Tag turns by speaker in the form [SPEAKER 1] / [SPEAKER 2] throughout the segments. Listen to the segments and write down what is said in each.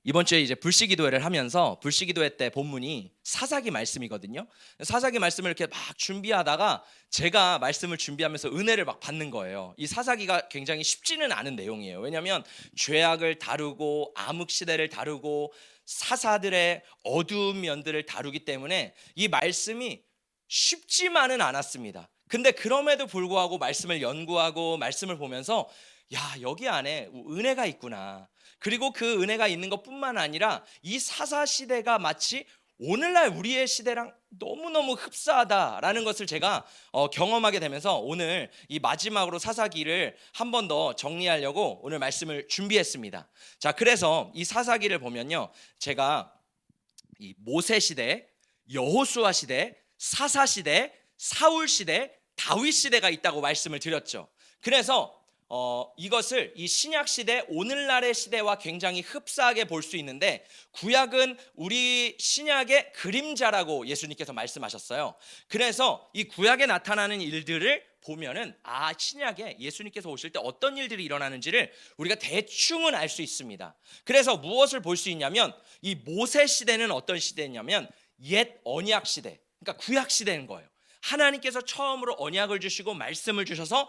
[SPEAKER 1] 이번 주에 이제 불시기도회를 하면서 불시기도회 때 본문이 사사기 말씀이거든요. 사사기 말씀을 이렇게 막 준비하다가 제가 말씀을 준비하면서 은혜를 막 받는 거예요. 이 사사기가 굉장히 쉽지는 않은 내용이에요. 왜냐하면 죄악을 다루고 암흑 시대를 다루고 사사들의 어두운 면들을 다루기 때문에 이 말씀이 쉽지만은 않았습니다. 근데 그럼에도 불구하고 말씀을 연구하고 말씀을 보면서 야, 여기 안에 은혜가 있구나. 그리고 그 은혜가 있는 것뿐만 아니라 이 사사 시대가 마치 오늘날 우리의 시대랑 너무너무 흡사하다라는 것을 제가 경험하게 되면서 오늘 이 마지막으로 사사기를 한 번 더 정리하려고 오늘 말씀을 준비했습니다. 자, 그래서 이 사사기를 보면요, 제가 이 모세 시대, 여호수아 시대, 사사 시대, 사울 시대, 다윗 시대가 있다고 말씀을 드렸죠. 그래서 이것을 이 신약 시대, 오늘날의 시대와 굉장히 흡사하게 볼 수 있는데, 구약은 우리 신약의 그림자라고 예수님께서 말씀하셨어요. 그래서 이 구약에 나타나는 일들을 보면은 신약에 예수님께서 오실 때 어떤 일들이 일어나는지를 우리가 대충은 알 수 있습니다. 그래서 무엇을 볼 수 있냐면, 이 모세 시대는 어떤 시대냐면 옛 언약 시대, 그러니까 구약 시대인 거예요. 하나님께서 처음으로 언약을 주시고 말씀을 주셔서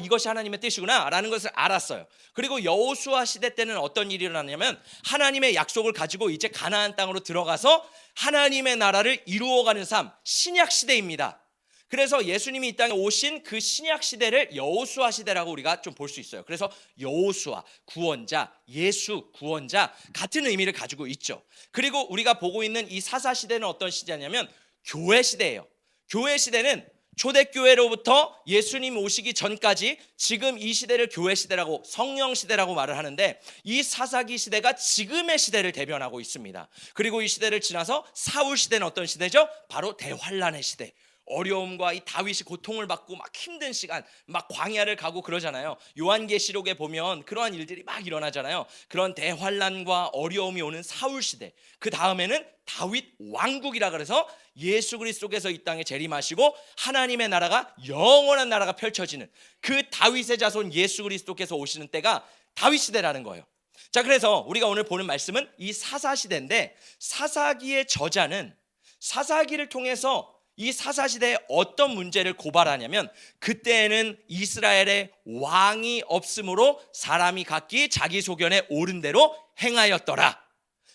[SPEAKER 1] 이것이 하나님의 뜻이구나 라는 것을 알았어요. 그리고 여호수아 시대 때는 어떤 일이 일어나냐면 하나님의 약속을 가지고 이제 가나안 땅으로 들어가서 하나님의 나라를 이루어가는 삶, 신약 시대입니다. 그래서 예수님이 이 땅에 오신 그 신약 시대를 여호수아 시대라고 우리가 좀 볼 수 있어요. 그래서 여호수아, 구원자, 예수, 구원자, 같은 의미를 가지고 있죠. 그리고 우리가 보고 있는 이 사사 시대는 어떤 시대냐면 교회 시대예요. 교회 시대는 초대교회로부터 예수님 오시기 전까지 지금 이 시대를 교회 시대라고, 성령 시대라고 말을 하는데, 이 사사기 시대가 지금의 시대를 대변하고 있습니다. 그리고 이 시대를 지나서 사울 시대는 어떤 시대죠? 바로 대환란의 시대. 어려움과 이 다윗이 고통을 받고 막 힘든 시간, 막 광야를 가고 그러잖아요. 요한계시록에 보면 그러한 일들이 막 일어나잖아요. 그런 대환란과 어려움이 오는 사울 시대, 그 다음에는 다윗 왕국이라 그래서 예수 그리스도께서 이 땅에 재림하시고 하나님의 나라가, 영원한 나라가 펼쳐지는 그 다윗의 자손 예수 그리스도께서 오시는 때가 다윗 시대라는 거예요. 자, 그래서 우리가 오늘 보는 말씀은 이 사사 시대인데, 사사기의 저자는 사사기를 통해서 이 사사시대에 어떤 문제를 고발하냐면, 그때에는 이스라엘의 왕이 없으므로 사람이 각기 자기 소견에 옳은 대로 행하였더라.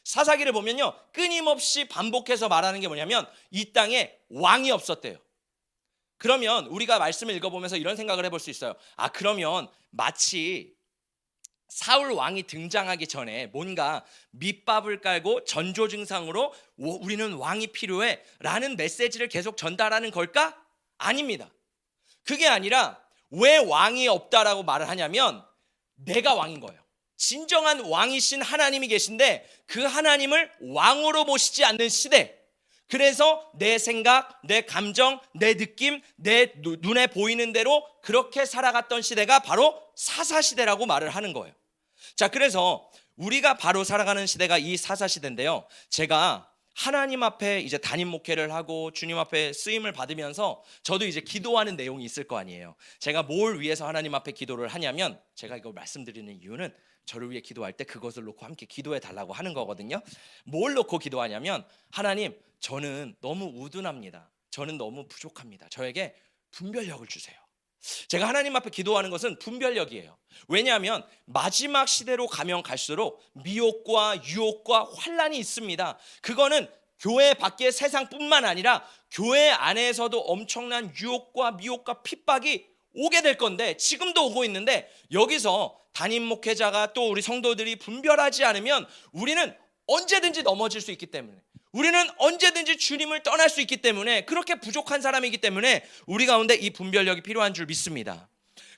[SPEAKER 1] 사사기를 보면요, 끊임없이 반복해서 말하는 게 뭐냐면 이 땅에 왕이 없었대요. 그러면 우리가 말씀을 읽어보면서 이런 생각을 해볼 수 있어요. 그러면 마치 사울 왕이 등장하기 전에 뭔가 밑밥을 깔고 전조 증상으로 우리는 왕이 필요해 라는 메시지를 계속 전달하는 걸까? 아닙니다. 그게 아니라 왜 왕이 없다라고 말을 하냐면 내가 왕인 거예요. 진정한 왕이신 하나님이 계신데 그 하나님을 왕으로 모시지 않는 시대. 그래서 내 생각, 내 감정, 내 느낌, 내 눈에 보이는 대로 그렇게 살아갔던 시대가 바로 사사시대라고 말을 하는 거예요. 자, 그래서 우리가 바로 살아가는 시대가 이 사사시대인데요, 제가 하나님 앞에 이제 담임 목회를 하고 주님 앞에 쓰임을 받으면서 저도 이제 기도하는 내용이 있을 거 아니에요. 제가 뭘 위해서 하나님 앞에 기도를 하냐면, 제가 이걸 말씀드리는 이유는 저를 위해 기도할 때 그것을 놓고 함께 기도해 달라고 하는 거거든요. 뭘 놓고 기도하냐면, 하나님, 저는 너무 우둔합니다. 저는 너무 부족합니다. 저에게 분별력을 주세요. 제가 하나님 앞에 기도하는 것은 분별력이에요. 왜냐하면 마지막 시대로 가면 갈수록 미혹과 유혹과 환란이 있습니다. 그거는 교회 밖의 세상뿐만 아니라 교회 안에서도 엄청난 유혹과 미혹과 핍박이 오게 될 건데, 지금도 오고 있는데, 여기서 담임 목회자가 또 우리 성도들이 분별하지 않으면 우리는 언제든지 넘어질 수 있기 때문에, 우리는 언제든지 주님을 떠날 수 있기 때문에, 그렇게 부족한 사람이기 때문에 우리 가운데 이 분별력이 필요한 줄 믿습니다.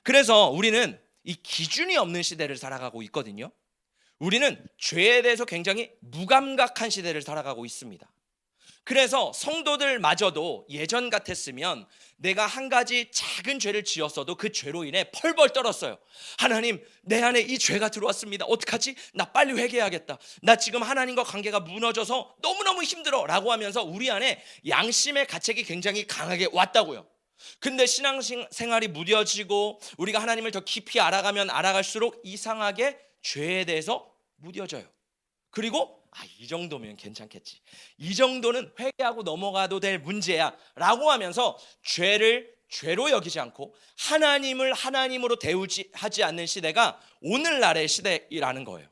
[SPEAKER 1] 그래서 우리는 이 기준이 없는 시대를 살아가고 있거든요. 우리는 죄에 대해서 굉장히 무감각한 시대를 살아가고 있습니다. 그래서 성도들마저도 예전 같았으면 내가 한 가지 작은 죄를 지었어도 그 죄로 인해 펄벌 떨었어요. 하나님, 내 안에 이 죄가 들어왔습니다. 어떡하지? 나 빨리 회개해야겠다. 나 지금 하나님과 관계가 무너져서 너무너무 힘들어 라고 하면서 우리 안에 양심의 가책이 굉장히 강하게 왔다고요. 근데 신앙생활이 무뎌지고 우리가 하나님을 더 깊이 알아가면 알아갈수록 이상하게 죄에 대해서 무뎌져요. 그리고 이 정도면 괜찮겠지. 이 정도는 회개하고 넘어가도 될 문제야 라고 하면서 죄를 죄로 여기지 않고 하나님을 하나님으로 대우지 하지 않는 시대가 오늘날의 시대이라는 거예요.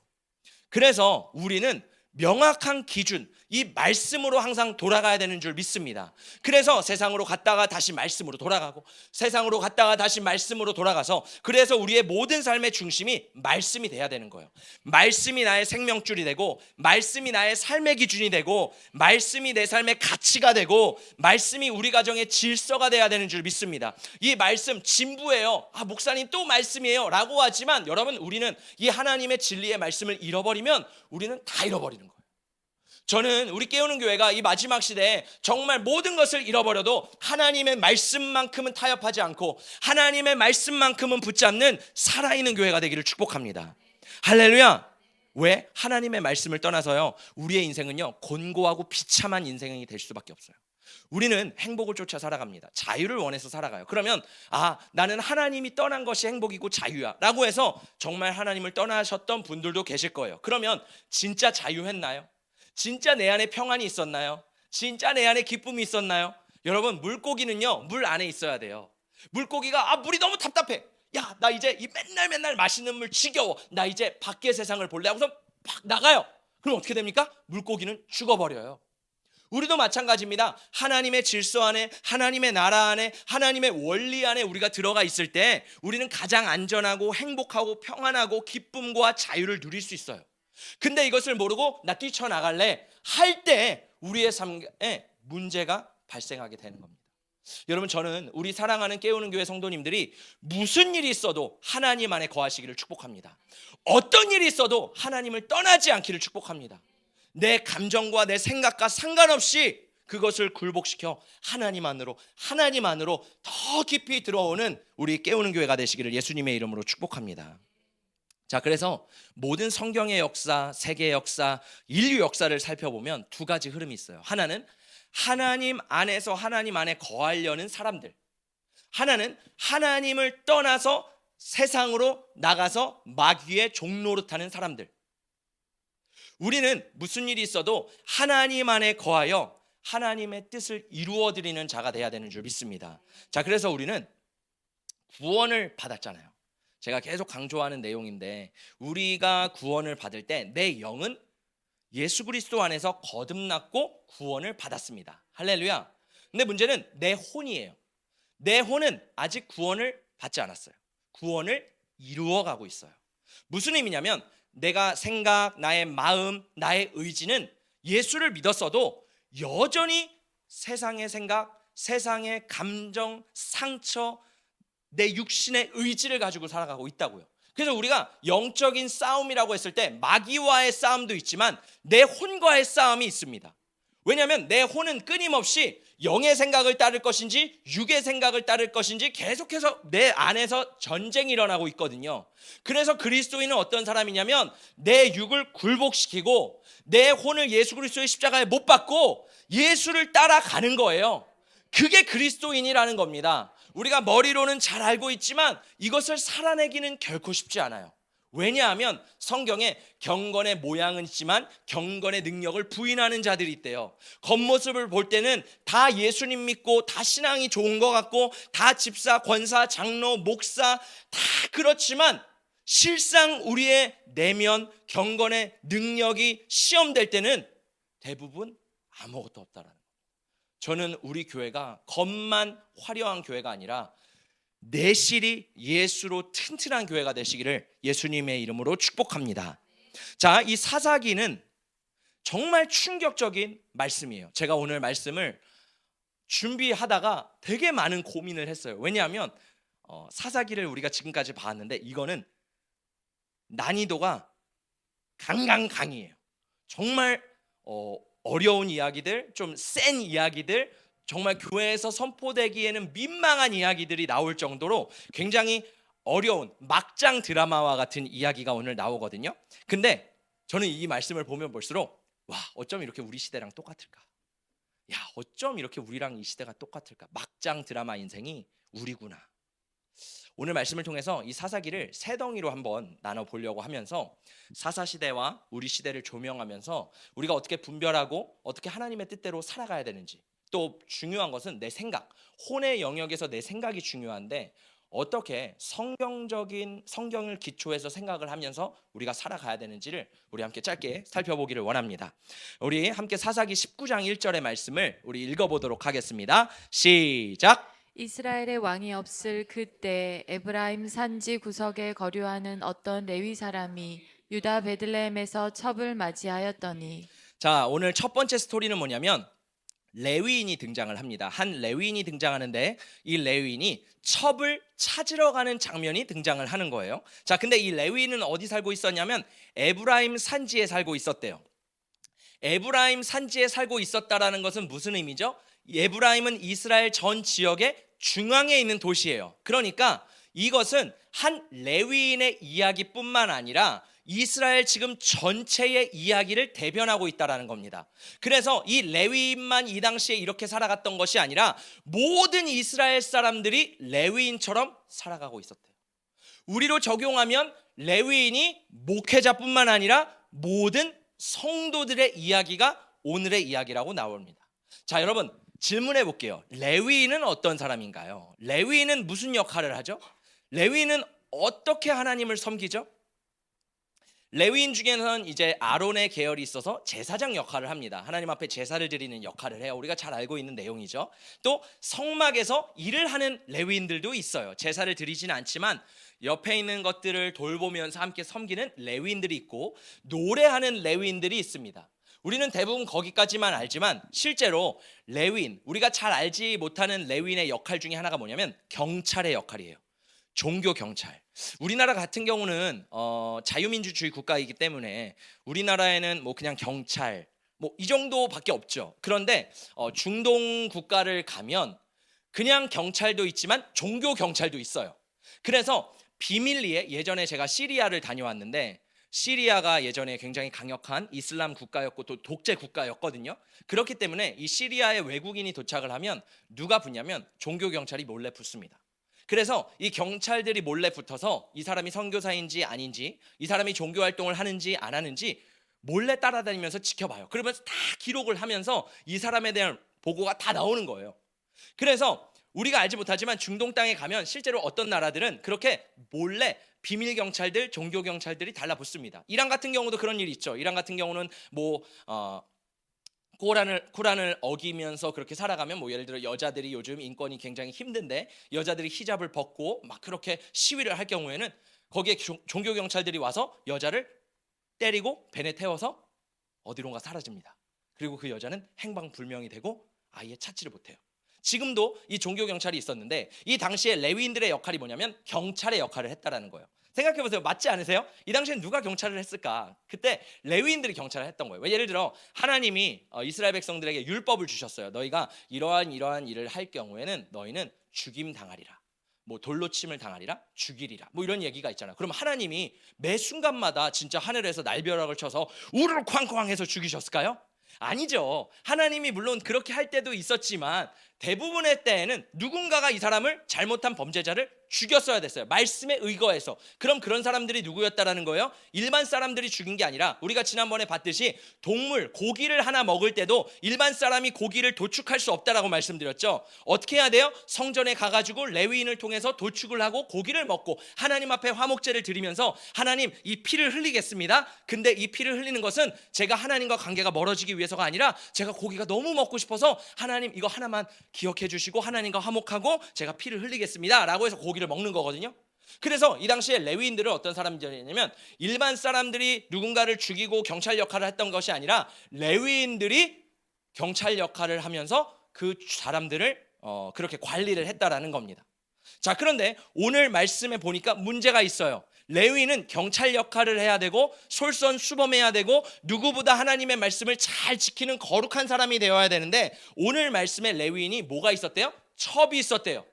[SPEAKER 1] 그래서 우리는 명확한 기준, 이 말씀으로 항상 돌아가야 되는 줄 믿습니다. 그래서 세상으로 갔다가 다시 말씀으로 돌아가고, 세상으로 갔다가 다시 말씀으로 돌아가서, 그래서 우리의 모든 삶의 중심이 말씀이 돼야 되는 거예요. 말씀이 나의 생명줄이 되고, 말씀이 나의 삶의 기준이 되고, 말씀이 내 삶의 가치가 되고, 말씀이 우리 가정의 질서가 돼야 되는 줄 믿습니다. 이 말씀 진부예요. 목사님 또 말씀이에요 라고 하지만, 여러분, 우리는 이 하나님의 진리의 말씀을 잃어버리면 우리는 다 잃어버리는 거예요. 저는 우리 깨우는 교회가 이 마지막 시대에 정말 모든 것을 잃어버려도 하나님의 말씀만큼은 타협하지 않고 하나님의 말씀만큼은 붙잡는 살아있는 교회가 되기를 축복합니다. 할렐루야. 왜? 하나님의 말씀을 떠나서요, 우리의 인생은요 곤고하고 비참한 인생이 될 수밖에 없어요. 우리는 행복을 쫓아 살아갑니다. 자유를 원해서 살아가요. 그러면 나는 하나님이 떠난 것이 행복이고 자유야 라고 해서 정말 하나님을 떠나셨던 분들도 계실 거예요. 그러면 진짜 자유했나요? 진짜 내 안에 평안이 있었나요? 진짜 내 안에 기쁨이 있었나요? 여러분, 물고기는요 물 안에 있어야 돼요. 물고기가 물이 너무 답답해. 야, 나 이제 이 맨날 맛있는 물 지겨워. 나 이제 밖의 세상을 볼래 하고서 막 나가요. 그럼 어떻게 됩니까? 물고기는 죽어버려요. 우리도 마찬가지입니다. 하나님의 질서 안에, 하나님의 나라 안에, 하나님의 원리 안에 우리가 들어가 있을 때 우리는 가장 안전하고 행복하고 평안하고 기쁨과 자유를 누릴 수 있어요. 근데 이것을 모르고 나 뛰쳐나갈래 할 때 우리의 삶에 문제가 발생하게 되는 겁니다. 여러분, 저는 우리 사랑하는 깨우는 교회 성도님들이 무슨 일이 있어도 하나님 안에 거하시기를 축복합니다. 어떤 일이 있어도 하나님을 떠나지 않기를 축복합니다. 내 감정과 내 생각과 상관없이 그것을 굴복시켜 하나님 안으로 더 깊이 들어오는 우리 깨우는 교회가 되시기를 예수님의 이름으로 축복합니다. 자, 그래서 모든 성경의 역사, 세계의 역사, 인류 역사를 살펴보면 두 가지 흐름이 있어요. 하나는 하나님 안에서 하나님 안에 거하려는 사람들, 하나는 하나님을 떠나서 세상으로 나가서 마귀의 종노릇하는 사람들. 우리는 무슨 일이 있어도 하나님 안에 거하여 하나님의 뜻을 이루어드리는 자가 돼야 되는 줄 믿습니다. 자, 그래서 우리는 구원을 받았잖아요. 제가 계속 강조하는 내용인데, 우리가 구원을 받을 때 내 영은 예수 그리스도 안에서 거듭났고 구원을 받았습니다. 할렐루야. 근데 문제는 내 혼이에요. 내 혼은 아직 구원을 받지 않았어요. 구원을 이루어가고 있어요. 무슨 의미냐면, 내가 생각, 나의 마음, 나의 의지는 예수를 믿었어도 여전히 세상의 생각, 세상의 감정, 상처, 내 육신의 의지를 가지고 살아가고 있다고요. 그래서 우리가 영적인 싸움이라고 했을 때 마귀와의 싸움도 있지만 내 혼과의 싸움이 있습니다. 왜냐하면 내 혼은 끊임없이 영의 생각을 따를 것인지 육의 생각을 따를 것인지 계속해서 내 안에서 전쟁이 일어나고 있거든요. 그래서 그리스도인은 어떤 사람이냐면, 내 육을 굴복시키고 내 혼을 예수 그리스도의 십자가에 못 박고 예수를 따라가는 거예요. 그게 그리스도인이라는 겁니다. 우리가 머리로는 잘 알고 있지만 이것을 살아내기는 결코 쉽지 않아요. 왜냐하면 성경에 경건의 모양은 있지만 경건의 능력을 부인하는 자들이 있대요. 겉모습을 볼 때는 다 예수님 믿고 다 신앙이 좋은 것 같고 다 집사, 권사, 장로, 목사 다 그렇지만 실상 우리의 내면 경건의 능력이 시험될 때는 대부분 아무것도 없다라는 거예요. 저는 우리 교회가 겉만 화려한 교회가 아니라 내실이 예수로 튼튼한 교회가 되시기를 예수님의 이름으로 축복합니다. 자, 이 사사기는 정말 충격적인 말씀이에요. 제가 오늘 말씀을 준비하다가 되게 많은 고민을 했어요. 왜냐하면 사사기를 우리가 지금까지 봤는데 이거는 난이도가 강이에요. 정말 어려운 이야기들, 좀 센 이야기들, 정말 교회에서 선포되기에는 민망한 이야기들이 나올 정도로 굉장히 어려운 막장 드라마와 같은 이야기가 오늘 나오거든요. 근데 저는 이 말씀을 보면 볼수록 어쩜 이렇게 우리 시대랑 똑같을까? 어쩜 이렇게 우리랑 이 시대가 똑같을까? 막장 드라마 인생이 우리구나. 오늘 말씀을 통해서 이 사사기를 세 덩이로 한번 나눠 보려고 하면서 사사 시대와 우리 시대를 조명하면서 우리가 어떻게 분별하고 어떻게 하나님의 뜻대로 살아가야 되는지, 또 중요한 것은 내 생각, 혼의 영역에서 내 생각이 중요한데 어떻게 성경적인 성경을 기초해서 생각을 하면서 우리가 살아가야 되는지를 우리 함께 짧게 살펴보기를 원합니다. 우리 함께 사사기 19장 1절의 말씀을 우리 읽어보도록 하겠습니다. 시작.
[SPEAKER 2] 이스라엘의 왕이 없을 그때 에브라임 산지 구석에 거류하는 어떤 레위 사람이 유다 베들레헴에서 첩을 맞이하였더니.
[SPEAKER 1] 자, 오늘 첫 번째 스토리는 뭐냐면 레위인이 등장을 합니다. 한 레위인이 등장하는데 이 레위인이 첩을 찾으러 가는 장면이 등장을 하는 거예요. 자, 근데 이 레위인은 어디 살고 있었냐면 에브라임 산지에 살고 있었대요. 에브라임 산지에 살고 있었다라는 것은 무슨 의미죠? 에브라임은 이스라엘 전 지역의 중앙에 있는 도시예요. 그러니까 이것은 한 레위인의 이야기뿐만 아니라 이스라엘 지금 전체의 이야기를 대변하고 있다라는 겁니다. 그래서 이 레위인만 이 당시에 이렇게 살아갔던 것이 아니라 모든 이스라엘 사람들이 레위인처럼 살아가고 있었대요. 우리로 적용하면 레위인이 목회자뿐만 아니라 모든 성도들의 이야기가 오늘의 이야기라고 나옵니다. 자, 여러분 질문해 볼게요. 레위인은 어떤 사람인가요? 레위인은 무슨 역할을 하죠? 레위인은 어떻게 하나님을 섬기죠? 레위인 중에는 이제 아론의 계열이 있어서 제사장 역할을 합니다. 하나님 앞에 제사를 드리는 역할을 해요. 우리가 잘 알고 있는 내용이죠. 또 성막에서 일을 하는 레위인들도 있어요. 제사를 드리진 않지만 옆에 있는 것들을 돌보면서 함께 섬기는 레위인들이 있고 노래하는 레위인들이 있습니다. 우리는 대부분 거기까지만 알지만 실제로 레위인, 우리가 잘 알지 못하는 레위인의 역할 중에 하나가 뭐냐면 경찰의 역할이에요. 종교 경찰. 우리나라 같은 경우는 자유민주주의 국가이기 때문에 우리나라에는 뭐 그냥 경찰 뭐 이 정도밖에 없죠. 그런데 중동 국가를 가면 그냥 경찰도 있지만 종교 경찰도 있어요. 그래서 비밀리에 예전에 제가 시리아를 다녀왔는데 시리아가 예전에 굉장히 강력한 이슬람 국가였고 또 독재 국가였거든요. 그렇기 때문에 이 시리아에 외국인이 도착을 하면 누가 붙냐면 종교 경찰이 몰래 붙습니다. 그래서 이 경찰들이 몰래 붙어서 이 사람이 선교사인지 아닌지, 이 사람이 종교 활동을 하는지 안 하는지 몰래 따라다니면서 지켜봐요. 그러면서 다 기록을 하면서 이 사람에 대한 보고가 다 나오는 거예요. 그래서 우리가 알지 못하지만 중동 땅에 가면 실제로 어떤 나라들은 그렇게 몰래 비밀 경찰들, 종교 경찰들이 달라붙습니다. 이란 같은 경우도 그런 일이 있죠. 이란 같은 경우는 뭐 코란을 어기면서 그렇게 살아가면 뭐 예를 들어 여자들이 요즘 인권이 굉장히 힘든데 여자들이 히잡을 벗고 막 그렇게 시위를 할 경우에는 거기에 종교 경찰들이 와서 여자를 때리고 벤에 태워서 어디론가 사라집니다. 그리고 그 여자는 행방불명이 되고 아예 찾지를 못해요. 지금도 이 종교 경찰이 있었는데 이 당시에 레위인들의 역할이 뭐냐면 경찰의 역할을 했다라는 거예요. 생각해보세요. 맞지 않으세요? 이 당시엔 누가 경찰을 했을까? 그때 레위인들이 경찰을 했던 거예요. 예를 들어 하나님이 이스라엘 백성들에게 율법을 주셨어요. 너희가 이러한 일을 할 경우에는 너희는 죽임 당하리라. 뭐 돌로 침을 당하리라, 죽이리라. 뭐 이런 얘기가 있잖아요. 그럼 하나님이 매 순간마다 진짜 하늘에서 날벼락을 쳐서 우르르 쾅쾅 해서 죽이셨을까요? 아니죠. 하나님이 물론 그렇게 할 때도 있었지만 대부분의 때에는 누군가가 이 사람을 잘못한 범죄자를 죽였어야 됐어요. 말씀에 의거해서. 그럼 그런 사람들이 누구였다라는 거예요? 일반 사람들이 죽인 게 아니라 우리가 지난번에 봤듯이 동물, 고기를 하나 먹을 때도 일반 사람이 고기를 도축할 수 없다라고 말씀드렸죠. 어떻게 해야 돼요? 성전에 가가지고 레위인을 통해서 도축을 하고 고기를 먹고 하나님 앞에 화목제를 드리면서 하나님 이 피를 흘리겠습니다. 근데 이 피를 흘리는 것은 제가 하나님과 관계가 멀어지기 위해서가 아니라 제가 고기가 너무 먹고 싶어서 하나님 이거 하나만 기억해 주시고 하나님과 화목하고 제가 피를 흘리겠습니다 라고 해서 고기를 먹는 거거든요. 그래서 이 당시에 레위인들은 어떤 사람들이냐면 일반 사람들이 누군가를 죽이고 경찰 역할을 했던 것이 아니라 레위인들이 경찰 역할을 하면서 그 사람들을 그렇게 관리를 했다라는 겁니다. 자, 그런데 오늘 말씀에 보니까 문제가 있어요. 레위인은 경찰 역할을 해야 되고 솔선수범해야 되고 누구보다 하나님의 말씀을 잘 지키는 거룩한 사람이 되어야 되는데 오늘 말씀에 레위인이 뭐가 있었대요? 첩이 있었대요.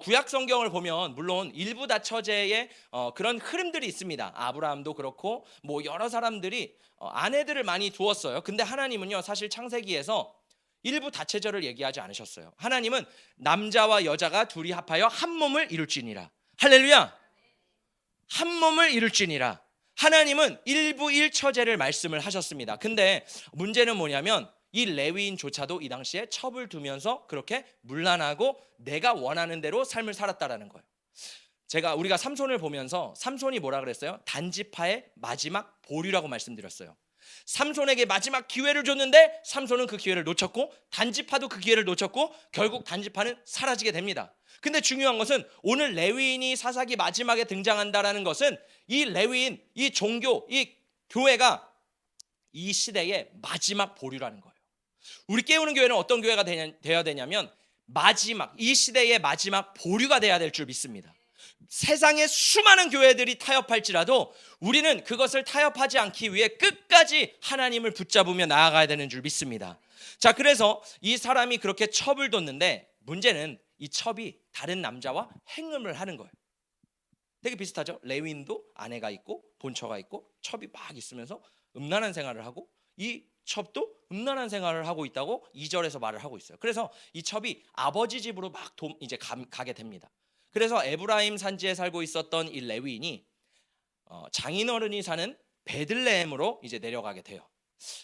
[SPEAKER 1] 구약 성경을 보면 물론 일부 다처제의 그런 흐름들이 있습니다. 아브라함도 그렇고 뭐 여러 사람들이 아내들을 많이 두었어요. 근데 하나님은요 사실 창세기에서 일부 다체절을 얘기하지 않으셨어요. 하나님은 남자와 여자가 둘이 합하여 한 몸을 이룰지니라. 할렐루야. 한 몸을 이룰지니라. 하나님은 일부 일처제를 말씀을 하셨습니다. 근데 문제는 뭐냐면 이 레위인조차도 이 당시에 첩을 두면서 그렇게 문란하고 내가 원하는 대로 삶을 살았다라는 거예요. 우리가 삼손을 보면서 삼손이 뭐라 그랬어요? 단지파의 마지막 보류라고 말씀드렸어요. 삼손에게 마지막 기회를 줬는데 삼손은 그 기회를 놓쳤고 단지파도 그 기회를 놓쳤고 결국 단지파는 사라지게 됩니다. 근데 중요한 것은 오늘 레위인이 사사기 마지막에 등장한다라는 것은 이 레위인, 이 종교, 이 교회가 이 시대의 마지막 보류라는 거예요. 우리 깨우는 교회는 어떤 교회가 되어야 되냐면 마지막, 이 시대의 마지막 보류가 되어야 될 줄 믿습니다. 세상의 수많은 교회들이 타협할지라도 우리는 그것을 타협하지 않기 위해 끝까지 하나님을 붙잡으며 나아가야 되는 줄 믿습니다. 자, 그래서 이 사람이 그렇게 첩을 뒀는데 문제는 이 첩이 다른 남자와 행음을 하는 거예요. 되게 비슷하죠? 레위인도 아내가 있고 본처가 있고 첩이 막 있으면서 음란한 생활을 하고 이 첩도 음란한 생활을 하고 있다고 2절에서 말을 하고 있어요. 그래서 이 첩이 아버지 집으로 막 이제 가게 됩니다. 그래서 에브라임 산지에 살고 있었던 이 레위인이 장인어른이 사는 베들레헴으로 이제 내려가게 돼요.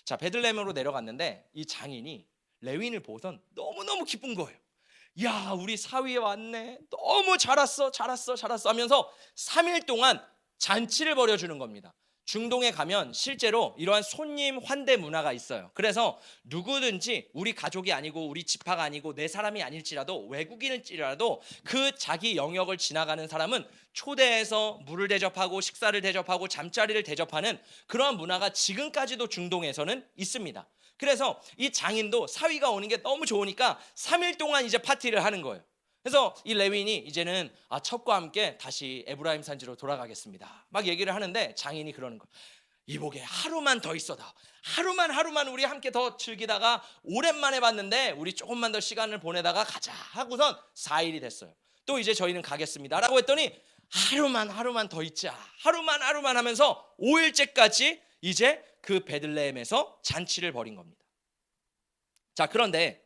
[SPEAKER 1] 자, 베들레헴으로 내려갔는데 이 장인이 레위인을 보고선 너무너무 기쁜 거예요. 야, 우리 사위에 왔네. 너무 잘했어 하면서 3일 동안 잔치를 벌여주는 겁니다. 중동에 가면 실제로 이러한 손님 환대 문화가 있어요. 그래서 누구든지 우리 가족이 아니고 우리 지파가 아니고 내 사람이 아닐지라도 외국인일지라도 그 자기 영역을 지나가는 사람은 초대해서 물을 대접하고 식사를 대접하고 잠자리를 대접하는 그러한 문화가 지금까지도 중동에서는 있습니다. 그래서 이 장인도 사위가 오는 게 너무 좋으니까 3일 동안 이제 파티를 하는 거예요. 그래서 이 레위인이 이제는 첩과 함께 다시 에브라임 산지로 돌아가겠습니다. 막 얘기를 하는데 장인이 그러는 거예요. 이복에 하루만 더 있어다. 하루만 우리 함께 더 즐기다가 오랜만에 봤는데 우리 조금만 더 시간을 보내다가 가자 하고선 4일이 됐어요. 또 이제 저희는 가겠습니다 라고 했더니 하루만 더 있자. 하루만 하면서 5일째까지 이제 그 베들레헴에서 잔치를 벌인 겁니다. 자, 그런데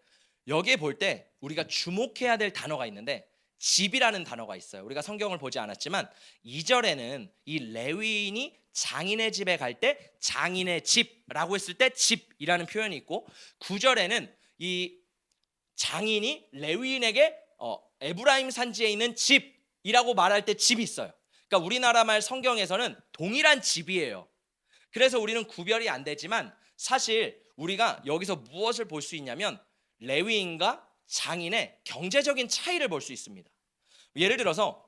[SPEAKER 1] 여기에 볼 때 우리가 주목해야 될 단어가 있는데 집이라는 단어가 있어요. 우리가 성경을 보지 않았지만 2절에는 이 레위인이 장인의 집에 갈 때 장인의 집라고 했을 때 집이라는 표현이 있고 9절에는 이 장인이 레위인에게 에브라임 산지에 있는 집이라고 말할 때 집이 있어요. 그러니까 우리나라 말 성경에서는 동일한 집이에요. 그래서 우리는 구별이 안 되지만 사실 우리가 여기서 무엇을 볼 수 있냐면 레위인과 장인의 경제적인 차이를 볼 수 있습니다. 예를 들어서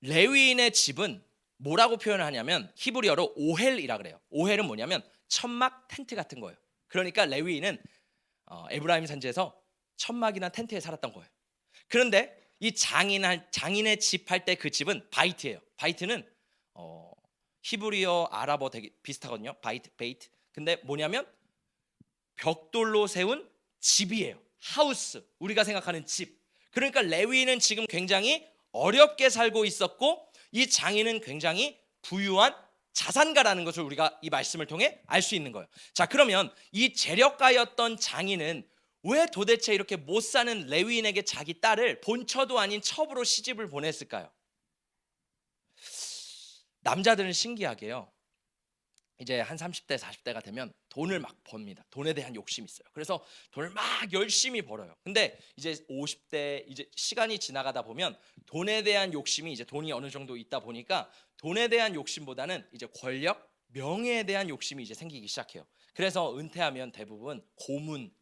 [SPEAKER 1] 레위인의 집은 뭐라고 표현을 하냐면 히브리어로 오헬이라 그래요. 오헬은 뭐냐면 천막 텐트 같은 거예요. 그러니까 레위인은 에브라임 산지에서 천막이나 텐트에 살았던 거예요. 그런데 이 장인의 집 할 때 그 집은 바이트예요. 바이트는 히브리어 아랍어 되게 비슷하거든요. 베이트. 근데 뭐냐면 벽돌로 세운 집이에요. 하우스. 우리가 생각하는 집. 그러니까 레위인은 지금 굉장히 어렵게 살고 있었고 이 장인은 굉장히 부유한 자산가라는 것을 우리가 이 말씀을 통해 알 수 있는 거예요. 자, 그러면 이 재력가였던 장인은 왜 도대체 이렇게 못 사는 레위인에게 자기 딸을 본처도 아닌 첩으로 시집을 보냈을까요? 남자들은 신기하게요. 이제 한 30대 40대가 되면 돈을 막 법니다. 돈에 대한 욕심이 있어요. 그래서 돈을 막 열심히 벌어요. 근데 이제 50대 이제 시간이 지나가다 보면 돈에 대한 욕심이 이제 돈이 어느 정도 있다 보니까 돈에 대한 욕심보다는 이제 권력, 명예에 대한 욕심이 이제 생기기 시작해요. 그래서 은퇴하면 대부분 고문,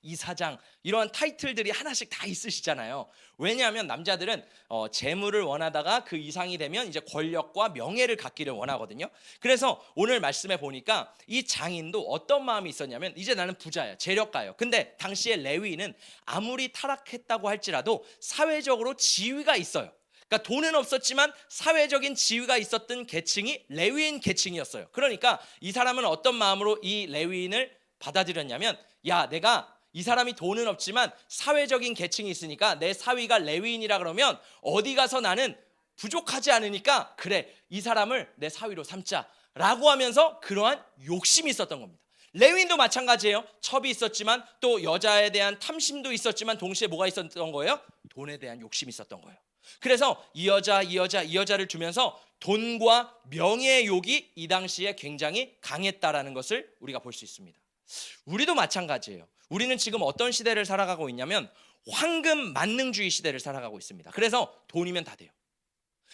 [SPEAKER 1] 이사장 이런 타이틀들이 하나씩 다 있으시잖아요. 왜냐하면 남자들은 재물을 원하다가 그 이상이 되면 이제 권력과 명예를 갖기를 원하거든요. 그래서 오늘 말씀에 보니까 이 장인도 어떤 마음이 있었냐면 이제 나는 부자야, 재력가예요. 근데 당시에 레위인은 아무리 타락했다고 할지라도 사회적으로 지위가 있어요. 그러니까 돈은 없었지만 사회적인 지위가 있었던 계층이 레위인 계층이었어요. 그러니까 이 사람은 어떤 마음으로 이 레위인을 받아들였냐면 야, 내가 이 사람이 돈은 없지만 사회적인 계층이 있으니까 내 사위가 레위인이라 그러면 어디 가서 나는 부족하지 않으니까 그래, 이 사람을 내 사위로 삼자 라고 하면서 그러한 욕심이 있었던 겁니다. 레위인도 마찬가지예요. 첩이 있었지만 또 여자에 대한 탐심도 있었지만 동시에 뭐가 있었던 거예요? 돈에 대한 욕심이 있었던 거예요. 그래서 이 여자를 두면서 돈과 명예의 욕이 이 당시에 굉장히 강했다라는 것을 우리가 볼 수 있습니다. 우리도 마찬가지예요. 우리는 지금 어떤 시대를 살아가고 있냐면 황금 만능주의 시대를 살아가고 있습니다. 그래서 돈이면 다 돼요.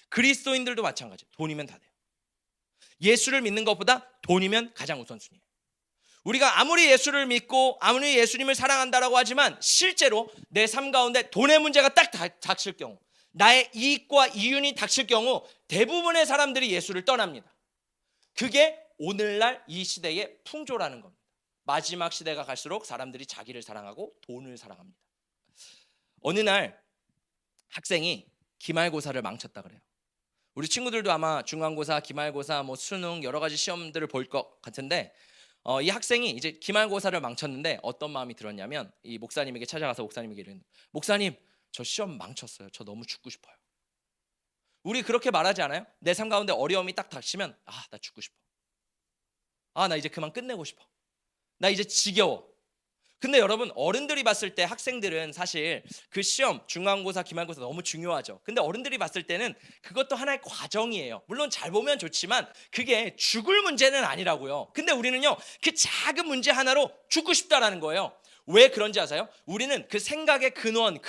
[SPEAKER 1] 그리스도인들도 마찬가지예요. 돈이면 다 돼요. 예수를 믿는 것보다 돈이면 가장 우선순위예요. 우리가 아무리 예수를 믿고 아무리 예수님을 사랑한다라고 하지만 실제로 내 삶 가운데 돈의 문제가 딱 닥칠 경우, 나의 이익과 이윤이 닥칠 경우 대부분의 사람들이 예수를 떠납니다. 그게 오늘날 이 시대의 풍조라는 겁니다. 마지막 시대가 갈수록 사람들이 자기를 사랑하고 돈을 사랑합니다. 어느 날 학생이 기말고사를 망쳤다 그래요. 우리 친구들도 아마 중간고사, 기말고사, 수능 여러 가지 시험들을 볼 것 같은데 이 학생이 이제 기말고사를 망쳤는데 어떤 마음이 들었냐면 이 목사님에게 찾아가서 목사님에게 이랬는데, 목사님, 저 시험 망쳤어요. 저 너무 죽고 싶어요. 우리 그렇게 말하지 않아요? 내 삶 가운데 어려움이 딱 닥치면 나 죽고 싶어. 나 이제 그만 끝내고 싶어. 나 이제 지겨워. 근데 여러분, 어른들이 봤을 때 학생들은 사실 그 시험, 중간고사, 기말고사 너무 중요하죠. 근데 어른들이 봤을 때는 그것도 하나의 과정이에요. 물론 잘 보면 좋지만 그게 죽을 문제는 아니라고요. 근데 우리는요, 그 작은 문제 하나로 죽고 싶다라는 거예요. 왜 그런지 아세요? 우리는 그 생각의 근원,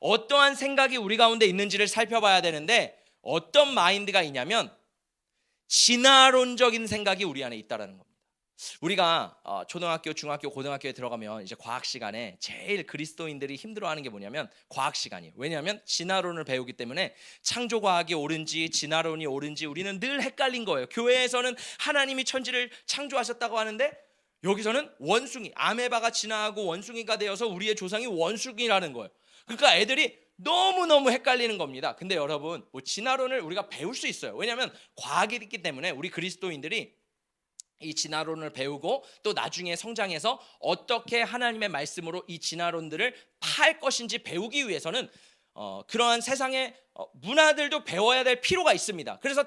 [SPEAKER 1] 어떠한 생각이 우리 가운데 있는지를 살펴봐야 되는데 어떤 마인드가 있냐면 진화론적인 생각이 우리 안에 있다라는 겁니다. 우리가 초등학교, 중학교, 고등학교에 들어가면 이제 과학 시간에 제일 그리스도인들이 힘들어하는 게 뭐냐면 과학 시간이에요. 왜냐하면 진화론을 배우기 때문에 창조과학이 옳은지 진화론이 옳은지 우리는 늘 헷갈린 거예요. 교회에서는 하나님이 천지를 창조하셨다고 하는데 여기서는 원숭이, 아메바가 진화하고 원숭이가 되어서 우리의 조상이 원숭이라는 거예요. 그러니까 애들이 너무너무 헷갈리는 겁니다. 근데 여러분, 진화론을 우리가 배울 수 있어요. 왜냐하면 과학이 있기 때문에 우리 그리스도인들이 이 진화론을 배우고 또 나중에 성장해서 어떻게 하나님의 말씀으로 이 진화론들을 파할 것인지 배우기 위해서는 그러한 세상의 문화들도 배워야 될 필요가 있습니다. 그래서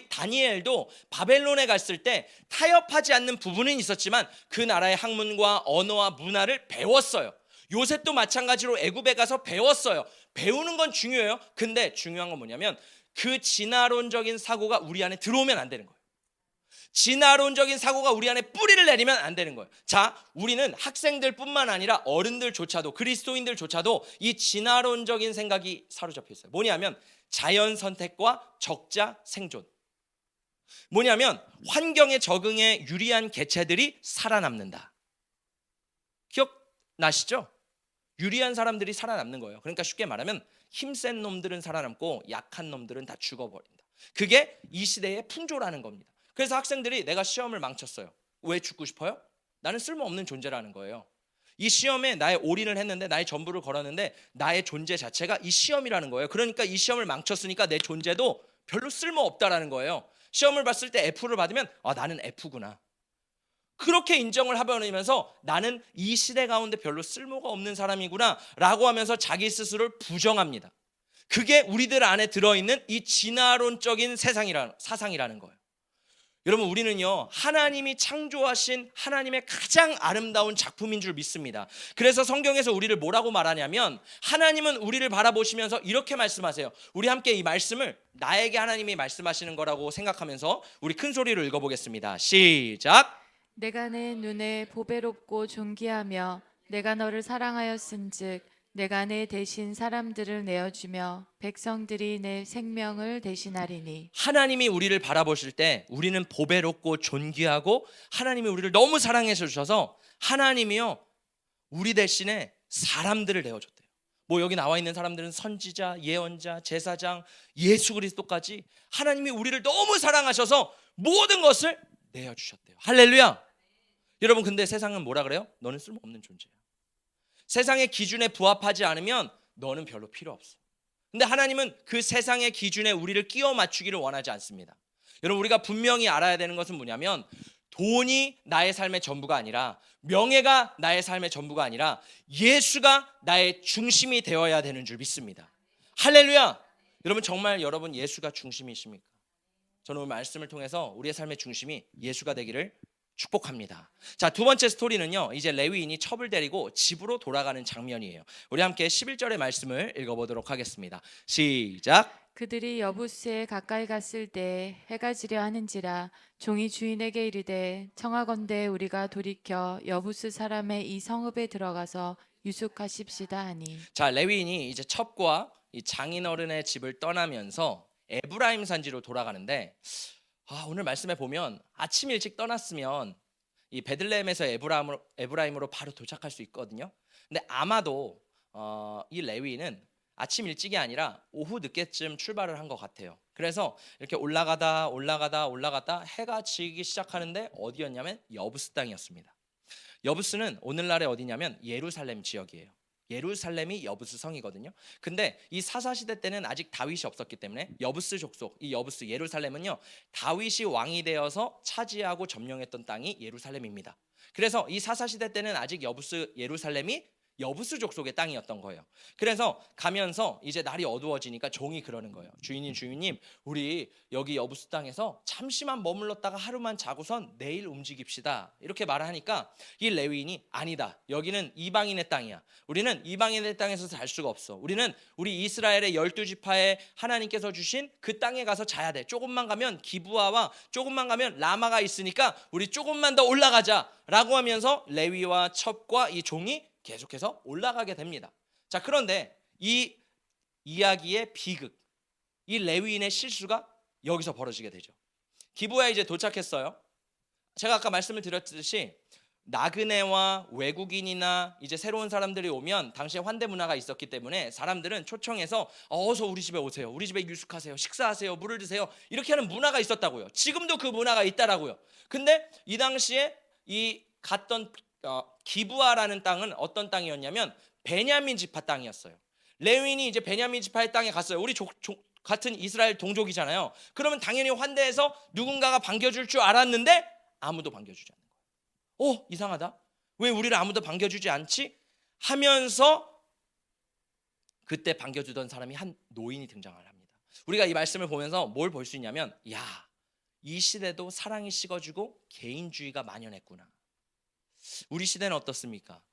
[SPEAKER 1] 다니엘도 바벨론에 갔을 때 타협하지 않는 부분은 있었지만 그 나라의 학문과 언어와 문화를 배웠어요. 요셉도 마찬가지로 애굽에 가서 배웠어요. 배우는 건 중요해요. 근데 중요한 건 뭐냐면 그 진화론적인 사고가 우리 안에 들어오면 안 되는 거예요. 진화론적인 사고가 우리 안에 뿌리를 내리면 안 되는 거예요. 자, 우리는 학생들뿐만 아니라 어른들조차도, 그리스도인들조차도 이 진화론적인 생각이 사로잡혀 있어요. 뭐냐면 자연 선택과 적자 생존. 뭐냐면 환경에 적응에 유리한 개체들이 살아남는다. 기억나시죠? 유리한 사람들이 살아남는 거예요. 그러니까 쉽게 말하면 힘센 놈들은 살아남고 약한 놈들은 다 죽어버린다. 그게 이 시대의 풍조라는 겁니다. 그래서 학생들이 내가 시험을 망쳤어요. 왜 죽고 싶어요? 나는 쓸모없는 존재라는 거예요. 이 시험에 나의 올인을 했는데 나의 전부를 걸었는데 나의 존재 자체가 이 시험이라는 거예요. 그러니까 이 시험을 망쳤으니까 내 존재도 별로 쓸모없다라는 거예요. 시험을 봤을 때 F를 받으면 나는 F구나. 그렇게 인정을 해버리면서 나는 이 시대 가운데 별로 쓸모가 없는 사람이구나 라고 하면서 자기 스스로를 부정합니다. 그게 우리들 안에 들어있는 이 진화론적인 사상이라는 거예요. 여러분, 우리는요, 하나님이 창조하신 하나님의 가장 아름다운 작품인 줄 믿습니다. 그래서 성경에서 우리를 뭐라고 말하냐면 하나님은 우리를 바라보시면서 이렇게 말씀하세요. 우리 함께 이 말씀을 나에게 하나님이 말씀하시는 거라고 생각하면서 우리 큰 소리로 읽어보겠습니다. 시작.
[SPEAKER 2] 내가 내 눈에 보배롭고 존귀하며 내가 너를 사랑하였은즉 내가 내 대신 사람들을 내어주며 백성들이 내 생명을 대신하리니.
[SPEAKER 1] 하나님이 우리를 바라보실 때 우리는 보배롭고 존귀하고 하나님이 우리를 너무 사랑해 주셔서 하나님이요, 우리 대신에 사람들을 내어줬대요. 여기 나와 있는 사람들은 선지자, 예언자, 제사장, 예수 그리스도까지 하나님이 우리를 너무 사랑하셔서 모든 것을 내어주셨대요. 할렐루야. 여러분, 근데 세상은 뭐라 그래요? 너는 쓸모없는 존재야. 세상의 기준에 부합하지 않으면 너는 별로 필요 없어. 근데 하나님은 그 세상의 기준에 우리를 끼워 맞추기를 원하지 않습니다. 여러분, 우리가 분명히 알아야 되는 것은 뭐냐면 돈이 나의 삶의 전부가 아니라, 명예가 나의 삶의 전부가 아니라 예수가 나의 중심이 되어야 되는 줄 믿습니다. 할렐루야. 여러분, 정말 여러분 예수가 중심이십니까? 저는 오늘 말씀을 통해서 우리의 삶의 중심이 예수가 되기를 축복합니다. 자, 두 번째 스토리는요, 이제 레위인이 첩을 데리고 집으로 돌아가는 장면이에요. 우리 함께 11절의 말씀을 읽어보도록 하겠습니다. 시작.
[SPEAKER 2] 그들이 여부스에 가까이 갔을 때 해가 지려 하는지라 종이 주인에게 이르되 청하건대 우리가 돌이켜 여부스 사람의 이 성읍에 들어가서 유숙하십시다 하니.
[SPEAKER 1] 자, 레위인이 이제 첩과 이 장인어른의 집을 떠나면서 에브라임 산지로 돌아가는데, 오늘 말씀에 보면 아침 일찍 떠났으면 이 베들레헴에서 에브라임으로 바로 도착할 수 있거든요. 근데 아마도 이 레위인은 아침 일찍이 아니라 오후 늦게쯤 출발을 한 것 같아요. 그래서 이렇게 올라가다 해가 지기 시작하는데 어디였냐면 여부스 땅이었습니다. 여부스는 오늘날의 어디냐면 예루살렘 지역이에요. 예루살렘이 여부스 성이거든요. 근데 이 사사 시대 때는 아직 다윗이 없었기 때문에 여부스 족속, 이 여부스 예루살렘은요, 다윗이 왕이 되어서 차지하고 점령했던 땅이 예루살렘입니다. 그래서 이 사사 시대 때는 아직 여부스 예루살렘이 여부스 족속의 땅이었던 거예요. 그래서 가면서 이제 날이 어두워지니까 종이 그러는 거예요. 주인님, 우리 여기 여부스 땅에서 잠시만 머물렀다가 하루만 자고선 내일 움직입시다. 이렇게 말을 하니까 이 레위인이 아니다. 여기는 이방인의 땅이야. 우리는 이방인의 땅에서 살 수가 없어. 우리는 우리 이스라엘의 12지파에 하나님께서 주신 그 땅에 가서 자야 돼. 조금만 가면 기브아와 조금만 가면 라마가 있으니까 우리 조금만 더 올라가자라고 하면서 레위와 첩과 이 종이 계속해서 올라가게 됩니다. 자, 그런데 이 이야기의 비극, 이 레위인의 실수가 여기서 벌어지게 되죠. 기브아에 이제 도착했어요. 제가 아까 말씀을 드렸듯이 나그네와 외국인이나 이제 새로운 사람들이 오면 당시에 환대 문화가 있었기 때문에 사람들은 초청해서 어서 우리 집에 오세요. 우리 집에 유숙하세요. 식사하세요. 물을 드세요. 이렇게 하는 문화가 있었다고요. 지금도 그 문화가 있다라고요. 근데 이 당시에 이 갔던 기브아라는 땅은 어떤 땅이었냐면 베냐민 지파 땅이었어요. 레위인이 이제 베냐민 지파의 땅에 갔어요. 우리 같은 이스라엘 동족이잖아요. 그러면 당연히 환대해서 누군가가 반겨줄 줄 알았는데 아무도 반겨주지 않는 거예요. 이상하다. 왜 우리를 아무도 반겨주지 않지? 하면서 그때 반겨주던 사람이 한 노인이 등장을 합니다. 우리가 이 말씀을 보면서 뭘 볼 수 있냐면, 이 시대도 사랑이 식어지고 개인주의가 만연했구나. 우리 시대는 어떻습니까?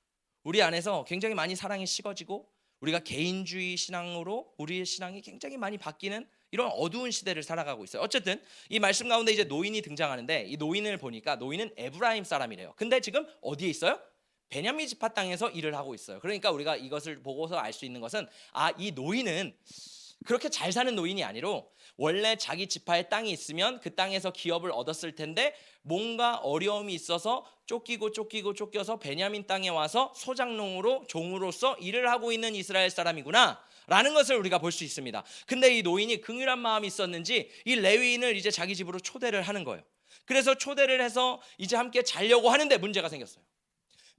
[SPEAKER 1] 우리 안에서 굉장히 많이 사랑이 식어지고 우리가 개인주의 신앙으로 우리의 신앙이 굉장히 많이 바뀌는 이런 어두운 시대를 살아가고 있어요. 어쨌든 이 말씀 가운데 이제 노인이 등장하는데, 이 노인을 보니까 노인은 에브라임 사람이래요. 근데 지금 어디에 있어요? 베냐민 지파 땅에서 일을 하고 있어요. 그러니까 우리가 이것을 보고서 알 수 있는 것은 이 노인은 그렇게 잘 사는 노인이 아니로 원래 자기 지파의 땅이 있으면 그 땅에서 기업을 얻었을 텐데 뭔가 어려움이 있어서 쫓겨서 베냐민 땅에 와서 소장농으로 종으로서 일을 하고 있는 이스라엘 사람이구나 라는 것을 우리가 볼 수 있습니다. 근데 이 노인이 긍휼한 마음이 있었는지 이 레위인을 이제 자기 집으로 초대를 하는 거예요. 그래서 초대를 해서 이제 함께 자려고 하는데 문제가 생겼어요.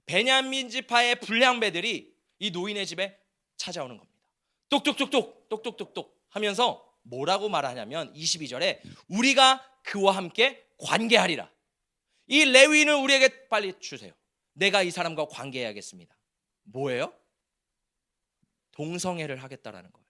[SPEAKER 1] 베냐민 지파의 불량배들이 이 노인의 집에 찾아오는 겁니다. 똑똑똑똑 하면서 뭐라고 말하냐면 22절에 우리가 그와 함께 관계하리라. 이 레위인을 우리에게 빨리 주세요. 내가 이 사람과 관계해야겠습니다. 뭐예요? 동성애를 하겠다라는 거예요.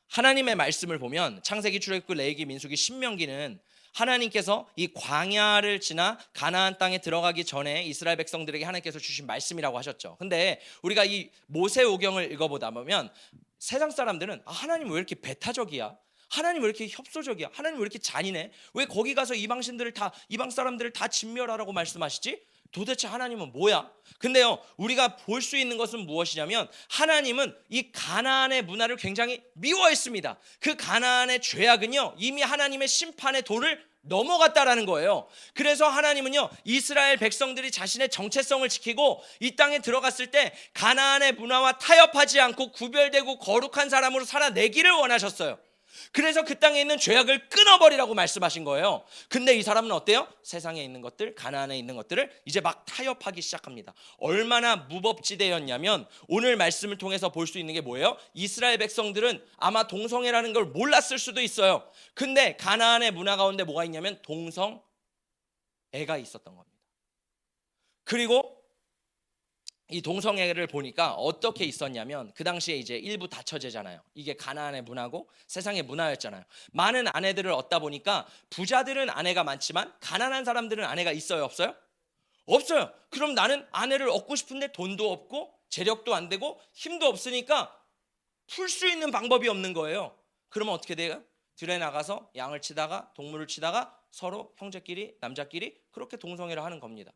[SPEAKER 1] 하나님의 말씀을 보면 창세기, 출애굽기, 레위기, 민수기, 신명기는 하나님께서 이 광야를 지나 가나안 땅에 들어가기 전에 이스라엘 백성들에게 하나님께서 주신 말씀이라고 하셨죠. 근데 우리가 이 모세오경을 읽어보다 보면 세상 사람들은 하나님 왜 이렇게 배타적이야? 하나님 왜 이렇게 협소적이야? 하나님 왜 이렇게 잔인해? 왜 거기 가서 이방 사람들을 다 진멸하라고 말씀하시지? 도대체 하나님은 뭐야? 근데요, 우리가 볼 수 있는 것은 무엇이냐면 하나님은 이 가나안의 문화를 굉장히 미워했습니다. 그 가나안의 죄악은요, 이미 하나님의 심판의 도를 넘어갔다라는 거예요. 그래서 하나님은요, 이스라엘 백성들이 자신의 정체성을 지키고 이 땅에 들어갔을 때 가나안의 문화와 타협하지 않고 구별되고 거룩한 사람으로 살아내기를 원하셨어요. 그래서 그 땅에 있는 죄악을 끊어버리라고 말씀하신 거예요. 근데 이 사람은 어때요? 세상에 있는 것들, 가나안에 있는 것들을 이제 막 타협하기 시작합니다. 얼마나 무법지대였냐면 오늘 말씀을 통해서 볼 수 있는 게 뭐예요? 이스라엘 백성들은 아마 동성애라는 걸 몰랐을 수도 있어요. 근데 가나안의 문화 가운데 뭐가 있냐면 동성애가 있었던 겁니다. 그리고 이 동성애를 보니까 어떻게 있었냐면 그 당시에 이제 일부 다처제잖아요. 이게 가나안의 문화고 세상의 문화였잖아요. 많은 아내들을 얻다 보니까 부자들은 아내가 많지만 가난한 사람들은 아내가 있어요, 없어요? 없어요. 그럼 나는 아내를 얻고 싶은데 돈도 없고 재력도 안 되고 힘도 없으니까 풀 수 있는 방법이 없는 거예요. 그러면 어떻게 돼요? 들에 나가서 양을 치다가 동물을 치다가 서로 형제끼리 남자끼리 그렇게 동성애를 하는 겁니다.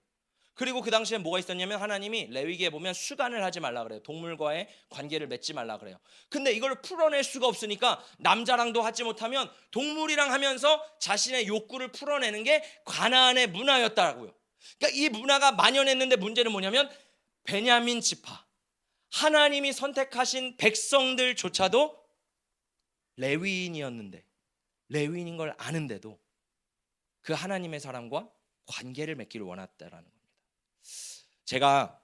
[SPEAKER 1] 그리고 그 당시에 뭐가 있었냐면 하나님이 레위기에 보면 수간을 하지 말라 그래요. 동물과의 관계를 맺지 말라 그래요. 근데 이걸 풀어낼 수가 없으니까 남자랑도 하지 못하면 동물이랑 하면서 자신의 욕구를 풀어내는 게 가나안의 문화였다고요. 그러니까 이 문화가 만연했는데 문제는 뭐냐면 베냐민 지파, 하나님이 선택하신 백성들조차도 레위인이었는데 레위인인 걸 아는데도 그 하나님의 사람과 관계를 맺기를 원했다라는 겁니다. 제가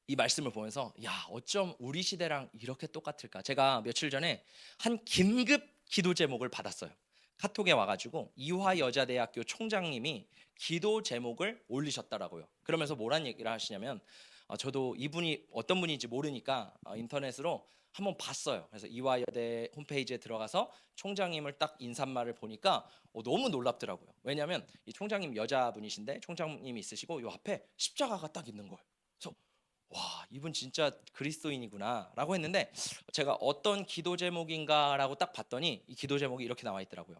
[SPEAKER 1] 이 말씀을 보면서 야, 어쩜 우리 시대랑 이렇게 똑같을까? 제가 며칠 전에 한 긴급 기도 제목을 받았어요. 카톡에 와가지고 이화여자대학교 총장님이 기도 제목을 올리셨더라고요. 그러면서 뭐란 얘기를 하시냐면 저도 이분이 어떤 분인지 모르니까 인터넷으로 한번 봤어요. 그래서 이화여대 홈페이지에 들어가서 총장님을 딱 인사말을 보니까 너무 놀랍더라고요. 왜냐하면 이 총장님 여자분이신데 총장님이 있으시고 요 앞에 십자가가 딱 있는 거예요. 그래서 와, 이분 진짜 그리스도인이구나라고 했는데 제가 어떤 기도 제목인가라고 딱 봤더니 이 기도 제목이 이렇게 나와 있더라고요.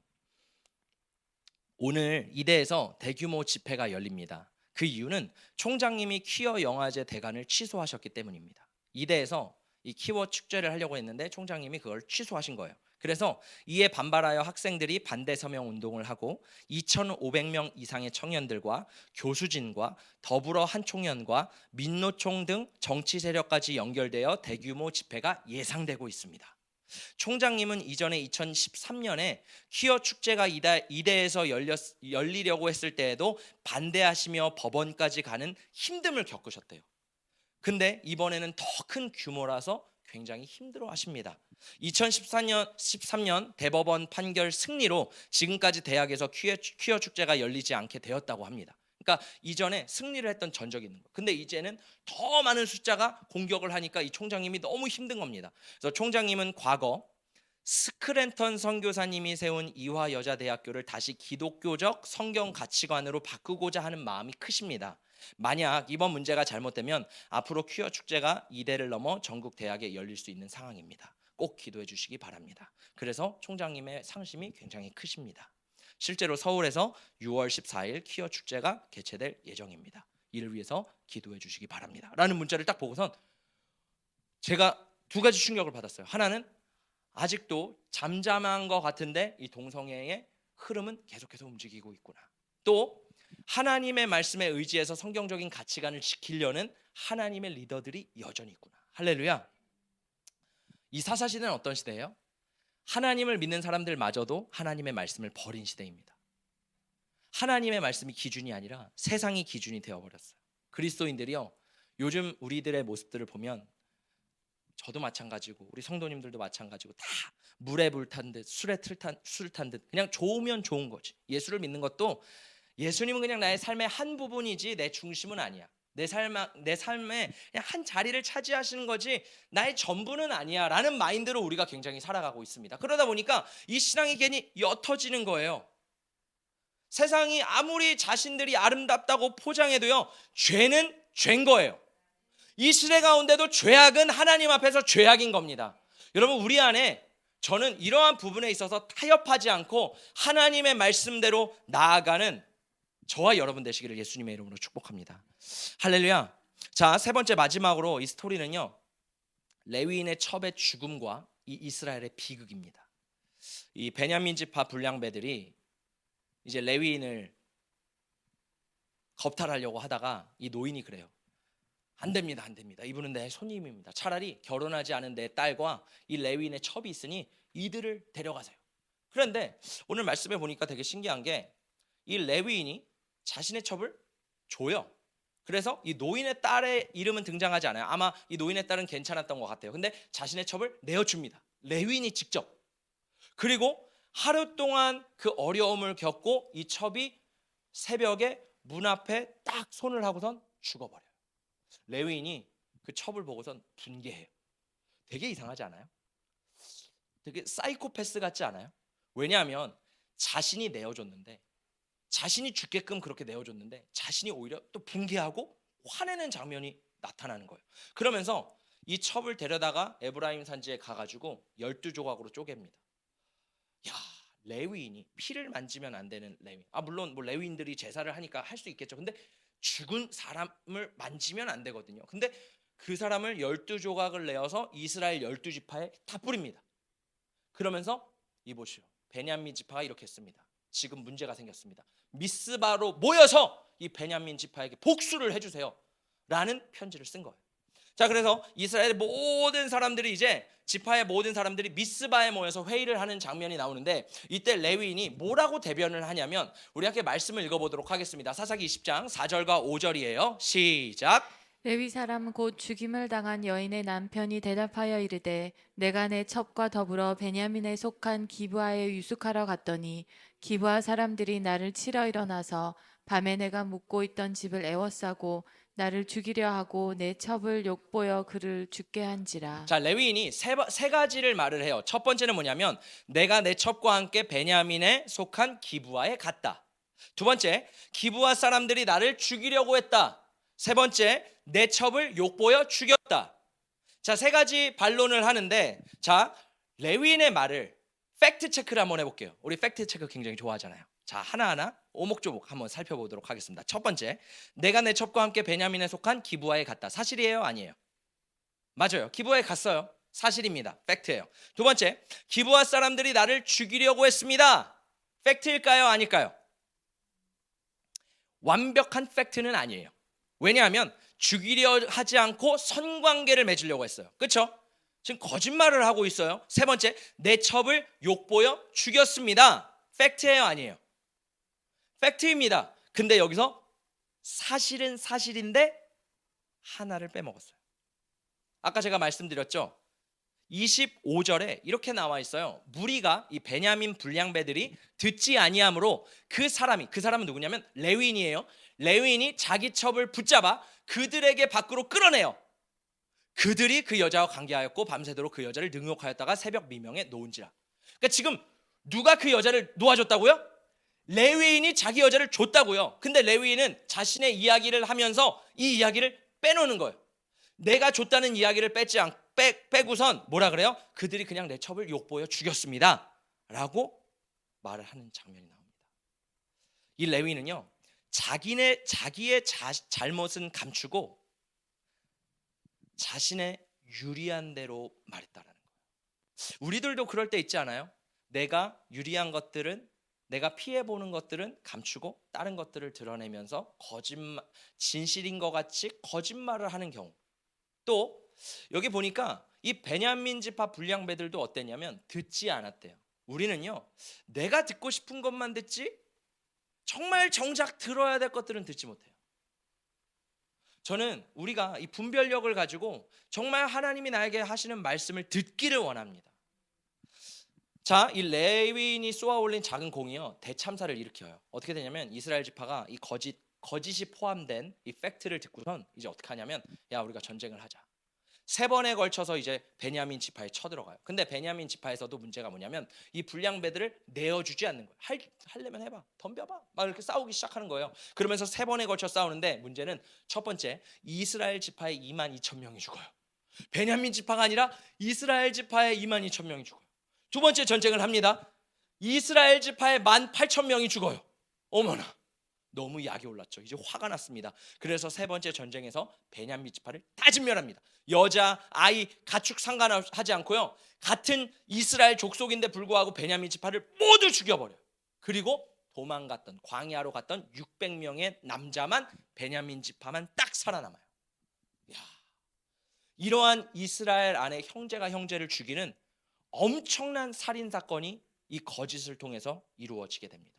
[SPEAKER 1] 오늘 이대에서 대규모 집회가 열립니다. 그 이유는 총장님이 퀴어 영화제 대관을 취소하셨기 때문입니다. 이대에서 이 퀴어 축제를 하려고 했는데 총장님이 그걸 취소하신 거예요. 그래서 이에 반발하여 학생들이 반대 서명 운동을 하고 2,500명 이상의 청년들과 교수진과 더불어 한총련과 민노총 등 정치 세력까지 연결되어 대규모 집회가 예상되고 있습니다. 총장님은 이전에 2013년에 퀴어 축제가 이대에서 열리려고 했을 때에도 반대하시며 법원까지 가는 힘듦을 겪으셨대요. 근데 이번에는 더 큰 규모라서 굉장히 힘들어 하십니다. 2013년 대법원 판결 승리로 지금까지 대학에서 퀴어 축제가 열리지 않게 되었다고 합니다. 그러니까 이전에 승리를 했던 전적이 있는 거예요. 근데 이제는 더 많은 숫자가 공격을 하니까 이 총장님이 너무 힘든 겁니다. 그래서 총장님은 과거 스크랜턴 선교사님이 세운 이화여자대학교를 다시 기독교적 성경 가치관으로 바꾸고자 하는 마음이 크십니다. 만약 이번 문제가 잘못되면 앞으로 퀴어 축제가 이대를 넘어 전국 대학에 열릴 수 있는 상황입니다. 꼭 기도해 주시기 바랍니다. 그래서 총장님의 상심이 굉장히 크십니다. 실제로 서울에서 6월 14일 퀴어 축제가 개최될 예정입니다. 이를 위해서 기도해 주시기 바랍니다. 라는 문자를 딱 보고선 제가 두 가지 충격을 받았어요. 하나는 아직도 잠잠한 것 같은데 이 동성애의 흐름은 계속해서 움직이고 있구나. 또 하나님의 말씀에 의지해서 성경적인 가치관을 지키려는 하나님의 리더들이 여전히 있구나. 할렐루야. 이 사사시대는 어떤 시대예요? 하나님을 믿는 사람들마저도 하나님의 말씀을 버린 시대입니다. 하나님의 말씀이 기준이 아니라 세상이 기준이 되어버렸어요. 그리스도인들이요, 요즘 우리들의 모습들을 보면 저도 마찬가지고 우리 성도님들도 마찬가지고 다 물에 불탄 듯 술에 술 탄 듯 그냥 좋으면 좋은 거지. 예수를 믿는 것도 예수님은 그냥 나의 삶의 한 부분이지 내 중심은 아니야. 내 삶에 그냥 한 자리를 차지하시는 거지 나의 전부는 아니야 라는 마인드로 우리가 굉장히 살아가고 있습니다. 그러다 보니까 이 신앙이 괜히 옅어지는 거예요. 세상이 아무리 자신들이 아름답다고 포장해도요, 죄는 죄인 거예요. 이 시대 가운데도 죄악은 하나님 앞에서 죄악인 겁니다. 여러분, 우리 안에 저는 이러한 부분에 있어서 타협하지 않고 하나님의 말씀대로 나아가는 저와 여러분 되시기를 예수님의 이름으로 축복합니다. 할렐루야. 자, 세 번째 마지막으로 이 스토리는요, 레위인의 첩의 죽음과 이 이스라엘의 비극입니다. 이 베냐민 지파 불량배들이 이제 레위인을 겁탈하려고 하다가 이 노인이 그래요. 안 됩니다, 안 됩니다. 이분은 내 손님입니다. 차라리 결혼하지 않은 내 딸과 이 레위인의 첩이 있으니 이들을 데려가세요. 그런데 오늘 말씀에 보니까 되게 신기한 게 이 레위인이 자신의 첩을 줘요. 그래서 이 노인의 딸의 이름은 등장하지 않아요. 아마 이 노인의 딸은 괜찮았던 것 같아요. 근데 자신의 첩을 내어줍니다. 레위인이 직접. 그리고 하루 동안 그 어려움을 겪고 이 첩이 새벽에 문 앞에 딱 손을 하고선 죽어버려요. 레위인이 그 첩을 보고선 분개해요. 되게 이상하지 않아요? 되게 사이코패스 같지 않아요? 왜냐하면 자신이 내어줬는데, 자신이 죽게끔 그렇게 내어줬는데 자신이 오히려 또 분개하고 화내는 장면이 나타나는 거예요. 그러면서 이 첩을 데려다가 에브라임 산지에 가가지고 12조각으로 쪼갭니다. 야, 레위인이 피를 만지면 안 되는 레위인. 물론 뭐 레위인들이 제사를 하니까 할 수 있겠죠. 근데 죽은 사람을 만지면 안 되거든요. 근데 그 사람을 12조각을 내어서 이스라엘 12지파에 다 뿌립니다. 그러면서 이보시오, 베냐민 지파가 이렇게 했습니다. 지금 문제가 생겼습니다. 미스바로 모여서 이 베냐민 지파에게 복수를 해주세요 라는 편지를 쓴 거예요. 자, 그래서 이스라엘의 모든 사람들이 이제 지파의 모든 사람들이 미스바에 모여서 회의를 하는 장면이 나오는데, 이때 레위인이 뭐라고 대변을 하냐면, 우리 함께 말씀을 읽어보도록 하겠습니다. 사사기 20장 4절과 5절이에요. 시작.
[SPEAKER 2] 레위 사람 곧 죽임을 당한 여인의 남편이 대답하여 이르되 내가 내 첩과 더불어 베냐민에 속한 기브아에 유숙하러 갔더니 기브아 사람들이 나를 치러 일어나서 밤에 내가 묵고 있던 집을 에워싸고 나를 죽이려 하고 내 첩을 욕보여 그를 죽게 한지라.
[SPEAKER 1] 자, 레위인이 세 가지를 말을 해요. 첫 번째는 뭐냐면, 내가 내 첩과 함께 베냐민에 속한 기브아에 갔다. 두 번째, 기브아 사람들이 나를 죽이려고 했다. 세 번째, 내 첩을 욕보여 죽였다. 자, 세 가지 반론을 하는데, 자, 레위인의 말을 팩트 체크를 한번 해볼게요. 우리 팩트 체크 굉장히 좋아하잖아요. 자, 하나하나 오목조목 한번 살펴보도록 하겠습니다. 첫 번째, 내가 내 첩과 함께 베냐민에 속한 기브아에 갔다. 사실이에요, 아니에요? 맞아요. 기브아에 갔어요. 사실입니다. 팩트예요. 두 번째, 기브아 사람들이 나를 죽이려고 했습니다. 팩트일까요, 아닐까요? 완벽한 팩트는 아니에요. 왜냐하면 죽이려 하지 않고 선관계를 맺으려고 했어요. 그렇죠? 지금 거짓말을 하고 있어요. 세 번째, 내 첩을 욕보여 죽였습니다. 팩트예요, 아니에요? 팩트입니다. 근데 여기서 사실은 사실인데 하나를 빼먹었어요. 아까 제가 말씀드렸죠. 25절에 이렇게 나와 있어요. 무리가, 이 베냐민 불량배들이 듣지 아니함으로 그 사람은 누구냐면 레위인이에요. 레위인이 자기 첩을 붙잡아 그들에게 밖으로 끌어내요. 그들이 그 여자와 관계하였고 밤새도록 그 여자를 능욕하였다가 새벽 미명에 놓은지라. 그러니까 지금 누가 그 여자를 놓아줬다고요? 레위인이 자기 여자를 줬다고요. 근데 레위인은 자신의 이야기를 하면서 이 이야기를 빼놓는 거예요. 내가 줬다는 이야기를 빼고선 뭐라 그래요? 그들이 그냥 내 첩을 욕보여 죽였습니다 라고 말을 하는 장면이 나옵니다. 이 레위는요, 자기의 잘못은 감추고 자신의 유리한 대로 말했다라는 거예요. 우리들도 그럴 때 있지 않아요? 내가 유리한 것들은, 내가 피해보는 것들은 감추고 다른 것들을 드러내면서 진실인 것 같이 거짓말을 하는 경우. 또 여기 보니까 이 베냐민 지파 불량배들도 어땠냐면 듣지 않았대요. 우리는요, 내가 듣고 싶은 것만 듣지 정말 정작 들어야 될 것들은 듣지 못해요. 저는 우리가 이 분별력을 가지고 정말 하나님이 나에게 하시는 말씀을 듣기를 원합니다. 자, 이 레위인이 쏘아 올린 작은 공이요, 대참사를 일으켜요. 어떻게 되냐면 이스라엘 지파가 이 거짓이 포함된 이 팩트를 듣고선 이제 어떻게 하냐면, 야, 우리가 전쟁을 하자. 3번에 걸쳐서 이제 베냐민 지파에 쳐들어가요. 근데 베냐민 지파에서도 문제가 뭐냐면 이 불량배들을 내어주지 않는 거예요. 하려면 해봐, 덤벼봐, 막 이렇게 싸우기 시작하는 거예요. 그러면서 3번에 걸쳐 싸우는데, 문제는 첫 번째, 이스라엘 지파의 22,000명이 죽어요. 베냐민 지파가 아니라 이스라엘 지파의 22,000명이 죽어요. 두 번째 전쟁을 합니다. 이스라엘 지파의 18,000명이 죽어요. 어머나, 너무 약이 올랐죠. 이제 화가 났습니다. 그래서 3번째 전쟁에서 베냐민 지파를 다 진멸합니다. 여자, 아이, 가축 상관하지 않고요, 같은 이스라엘 족속인데 불구하고 베냐민 지파를 모두 죽여버려요. 그리고 도망갔던, 광야로 갔던 600명의 남자만, 베냐민 지파만 딱 살아남아요. 야, 이러한 이스라엘 안에 형제가 형제를 죽이는 엄청난 살인 사건이 이 거짓을 통해서 이루어지게 됩니다.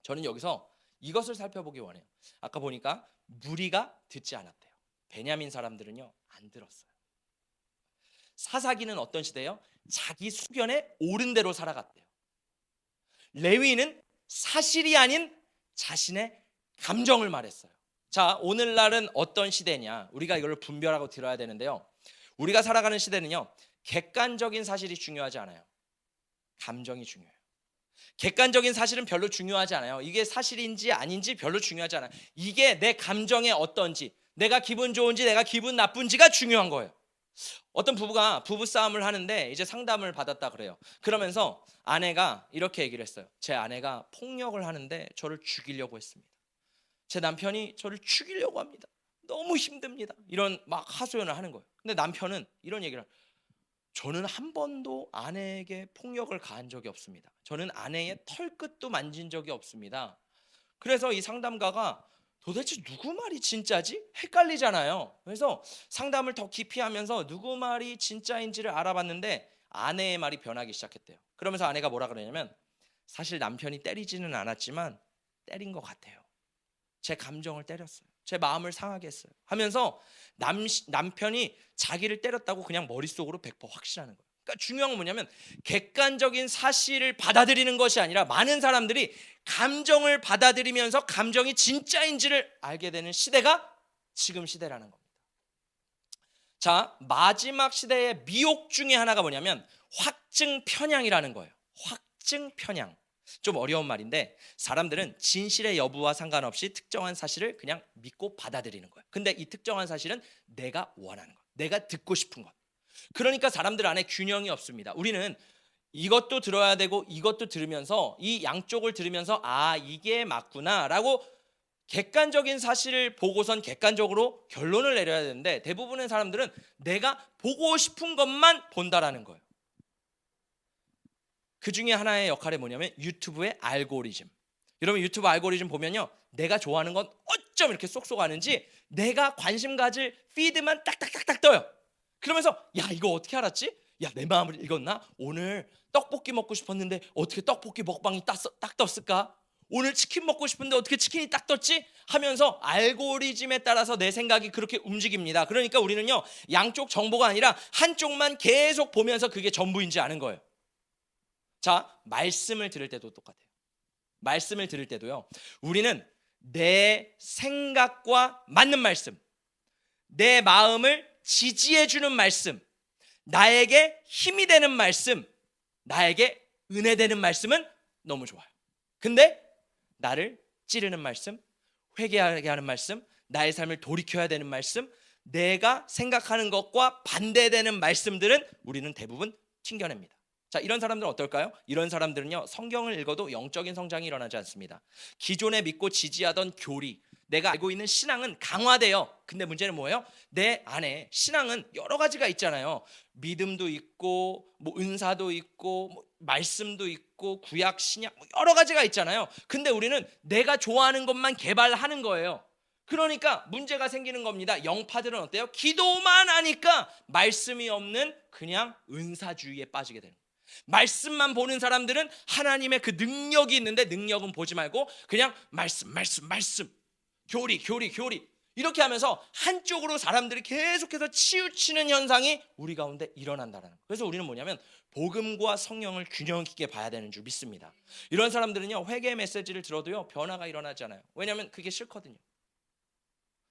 [SPEAKER 1] 저는 여기서 이것을 살펴보기 원해요. 아까 보니까 무리가 듣지 않았대요. 베냐민 사람들은요, 안 들었어요. 사사기는 어떤 시대예요? 자기 수견에 옳은 대로 살아갔대요. 레위는 사실이 아닌 자신의 감정을 말했어요. 자, 오늘날은 어떤 시대냐? 우리가 이걸 분별하고 들어야 되는데요. 우리가 살아가는 시대는요. 객관적인 사실이 중요하지 않아요. 감정이 중요해요. 객관적인 사실은 별로 중요하지 않아요. 이게 사실인지 아닌지 별로 중요하지 않아요. 이게 내 감정에 어떤지, 내가 기분 좋은지 내가 기분 나쁜지가 중요한 거예요. 어떤 부부가 부부싸움을 하는데 이제 상담을 받았다 그래요. 그러면서 아내가 이렇게 얘기를 했어요. 제 아내가 폭력을 하는데 저를 죽이려고 했습니다. 제 남편이 저를 죽이려고 합니다. 너무 힘듭니다. 이런 막 하소연을 하는 거예요. 근데 남편은 이런 얘기를 해요. 저는 한 번도 아내에게 폭력을 가한 적이 없습니다. 저는 아내의 털끝도 만진 적이 없습니다. 그래서 이 상담가가 도대체 누구 말이 진짜지? 헷갈리잖아요. 그래서 상담을 더 깊이 하면서 누구 말이 진짜인지를 알아봤는데 아내의 말이 변하기 시작했대요. 그러면서 아내가 뭐라 그러냐면 사실 남편이 때리지는 않았지만 때린 것 같아요. 제 감정을 때렸어요. 제 마음을 상하게 했어요. 하면서 남편이 자기를 때렸다고 그냥 머릿속으로 100% 확신하는 거예요. 그러니까 중요한 건 뭐냐면 객관적인 사실을 받아들이는 것이 아니라 많은 사람들이 감정을 받아들이면서 감정이 진짜인지를 알게 되는 시대가 지금 시대라는 겁니다. 자, 마지막 시대의 미혹 중에 하나가 뭐냐면 확증 편향이라는 거예요. 확증 편향. 좀 어려운 말인데 사람들은 진실의 여부와 상관없이 특정한 사실을 그냥 믿고 받아들이는 거예요. 근데 이 특정한 사실은 내가 원하는 것, 내가 듣고 싶은 것. 그러니까 사람들 안에 균형이 없습니다. 우리는 이것도 들어야 되고 이것도 들으면서 이 양쪽을 들으면서 아 이게 맞구나라고 객관적인 사실을 보고선 객관적으로 결론을 내려야 되는데 대부분의 사람들은 내가 보고 싶은 것만 본다라는 거예요. 그 중에 하나의 역할이 뭐냐면 유튜브의 알고리즘. 여러분 유튜브 알고리즘 보면요. 내가 좋아하는 건 어쩜 이렇게 쏙쏙 하는지 내가 관심 가질 피드만 딱딱딱딱 떠요. 그러면서 야 이거 어떻게 알았지? 야 내 마음을 읽었나? 오늘 떡볶이 먹고 싶었는데 어떻게 떡볶이 먹방이 딱 떴을까? 오늘 치킨 먹고 싶은데 어떻게 치킨이 딱 떴지? 하면서 알고리즘에 따라서 내 생각이 그렇게 움직입니다. 그러니까 우리는요. 양쪽 정보가 아니라 한쪽만 계속 보면서 그게 전부인지 아는 거예요. 자, 말씀을 들을 때도 똑같아요. 말씀을 들을 때도요. 우리는 내 생각과 맞는 말씀, 내 마음을 지지해 주는 말씀, 나에게 힘이 되는 말씀, 나에게 은혜 되는 말씀은 너무 좋아요. 근데 나를 찌르는 말씀, 회개하게 하는 말씀, 나의 삶을 돌이켜야 되는 말씀, 내가 생각하는 것과 반대되는 말씀들은 우리는 대부분 튕겨냅니다. 자, 이런 사람들은 어떨까요? 이런 사람들은요, 성경을 읽어도 영적인 성장이 일어나지 않습니다. 기존에 믿고 지지하던 교리, 내가 알고 있는 신앙은 강화돼요. 근데 문제는 뭐예요? 내 안에 신앙은 여러 가지가 있잖아요. 믿음도 있고, 뭐 은사도 있고, 뭐 말씀도 있고, 구약, 신약, 뭐 여러 가지가 있잖아요. 근데 우리는 내가 좋아하는 것만 개발하는 거예요. 그러니까 문제가 생기는 겁니다. 영파들은 어때요? 기도만 하니까 말씀이 없는 그냥 은사주의에 빠지게 되는 거예요. 말씀만 보는 사람들은 하나님의 그 능력이 있는데 능력은 보지 말고 그냥 말씀 교리 이렇게 하면서 한쪽으로 사람들이 계속해서 치우치는 현상이 우리 가운데 일어난다는 거예요. 그래서 우리는 뭐냐면 복음과 성령을 균형 있게 봐야 되는 줄 믿습니다. 이런 사람들은요 회개 메시지를 들어도요 변화가 일어나지 않아요. 왜냐하면 그게 싫거든요.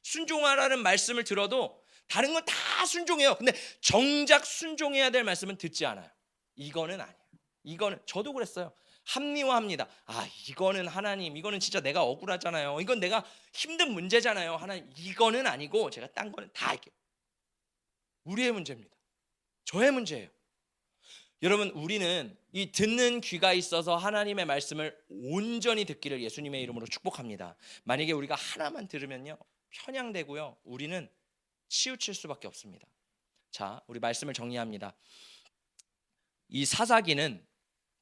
[SPEAKER 1] 순종하라는 말씀을 들어도 다른 건 다 순종해요. 근데 정작 순종해야 될 말씀은 듣지 않아요. 이거는 아니에요. 이거는 저도 그랬어요. 합리화합니다. 아 이거는 하나님 이거는 진짜 내가 억울하잖아요. 이건 내가 힘든 문제잖아요. 하나님 이거는 아니고 제가 딴 거는 다 할게요. 우리의 문제입니다. 저의 문제예요. 여러분 우리는 이 듣는 귀가 있어서 하나님의 말씀을 온전히 듣기를 예수님의 이름으로 축복합니다. 만약에 우리가 하나만 들으면요 편향되고요 우리는 치우칠 수밖에 없습니다. 자 우리 말씀을 정리합니다. 이 사사기는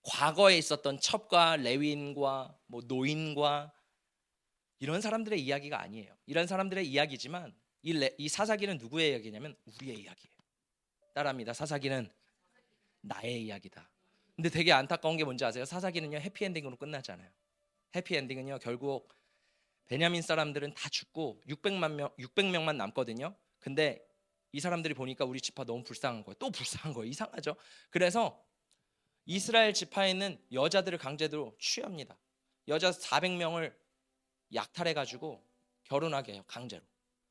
[SPEAKER 1] 과거에 있었던 첩과 레위인과 뭐 노인과 이런 사람들의 이야기가 아니에요. 이런 사람들의 이야기지만 이 사사기는 누구의 이야기냐면 우리의 이야기예요. 따라합니다. 사사기는 나의 이야기다. 근데 되게 안타까운 게 뭔지 아세요? 사사기는요 해피엔딩으로 끝나잖아요. 해피엔딩은요 결국 베냐민 사람들은 다 죽고 600명만 남거든요. 근데 이 사람들이 보니까 우리 지파 너무 불쌍한 거예요. 또 불쌍한 거예요. 이상하죠? 그래서 이스라엘 지파에 있는 여자들을 강제로 취합니다. 여자 400명을 약탈해가지고 결혼하게 해요, 강제로.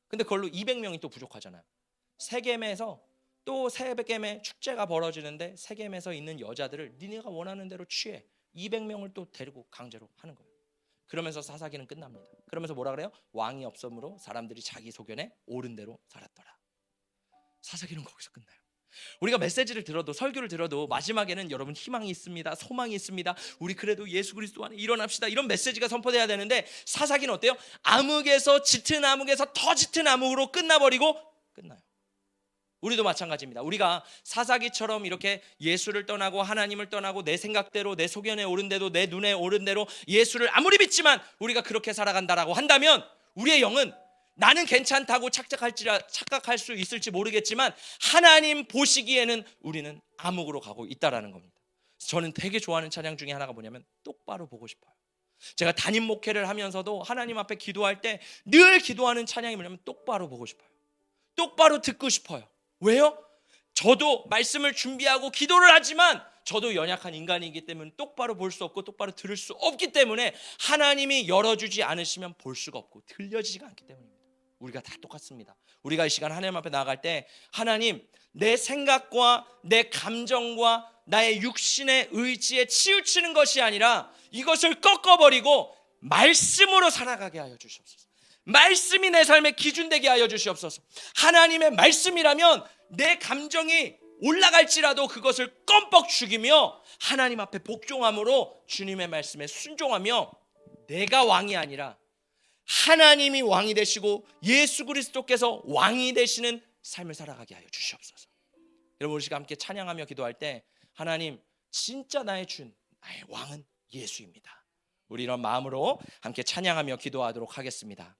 [SPEAKER 1] 근데 그걸로 200명이 또 부족하잖아요. 세겜에서 또 세겜에 축제가 벌어지는데 세겜에서 있는 여자들을 니네가 원하는 대로 취해. 200명을 또 데리고 강제로 하는 거예요. 그러면서 사사기는 끝납니다. 그러면서 뭐라 그래요? 왕이 없으므로 사람들이 자기 소견에 옳은 대로 살았더라. 사사기는 거기서 끝나요. 우리가 메시지를 들어도, 설교를 들어도 마지막에는 여러분 희망이 있습니다, 소망이 있습니다, 우리 그래도 예수 그리스도 안에 일어납시다, 이런 메시지가 선포돼야 되는데 사사기는 어때요? 암흑에서 짙은 암흑에서 더 짙은 암흑으로 끝나버리고 끝나요. 우리도 마찬가지입니다. 우리가 사사기처럼 이렇게 예수를 떠나고 하나님을 떠나고 내 생각대로, 내 소견에 옳은 대로, 내 눈에 옳은 대로 예수를 아무리 믿지만 우리가 그렇게 살아간다라고 한다면 우리의 영은 나는 괜찮다고 착각할 수 있을지 모르겠지만 하나님 보시기에는 우리는 암흑으로 가고 있다라는 겁니다. 저는 되게 좋아하는 찬양 중에 하나가 뭐냐면 똑바로 보고 싶어요. 제가 담임 목회를 하면서도 하나님 앞에 기도할 때 늘 기도하는 찬양이 뭐냐면 똑바로 보고 싶어요. 똑바로 듣고 싶어요. 왜요? 저도 말씀을 준비하고 기도를 하지만 저도 연약한 인간이기 때문에 똑바로 볼 수 없고 똑바로 들을 수 없기 때문에 하나님이 열어주지 않으시면 볼 수가 없고 들려지지가 않기 때문입니다. 우리가 다 똑같습니다. 우리가 이 시간 하나님 앞에 나아갈 때 하나님, 내 생각과 내 감정과 나의 육신의 의지에 치우치는 것이 아니라 이것을 꺾어버리고 말씀으로 살아가게 하여 주시옵소서. 말씀이 내 삶의 기준 되게 하여 주시옵소서. 하나님의 말씀이라면 내 감정이 올라갈지라도 그것을 껌뻑 죽이며 하나님 앞에 복종함으로 주님의 말씀에 순종하며 내가 왕이 아니라 하나님이 왕이 되시고 예수 그리스도께서 왕이 되시는 삶을 살아가게 하여 주시옵소서. 여러분, 우리 시간 함께 찬양하며 기도할 때 하나님, 진짜 나의 준, 나의 왕은 예수입니다. 우리 이런 마음으로 함께 찬양하며 기도하도록 하겠습니다.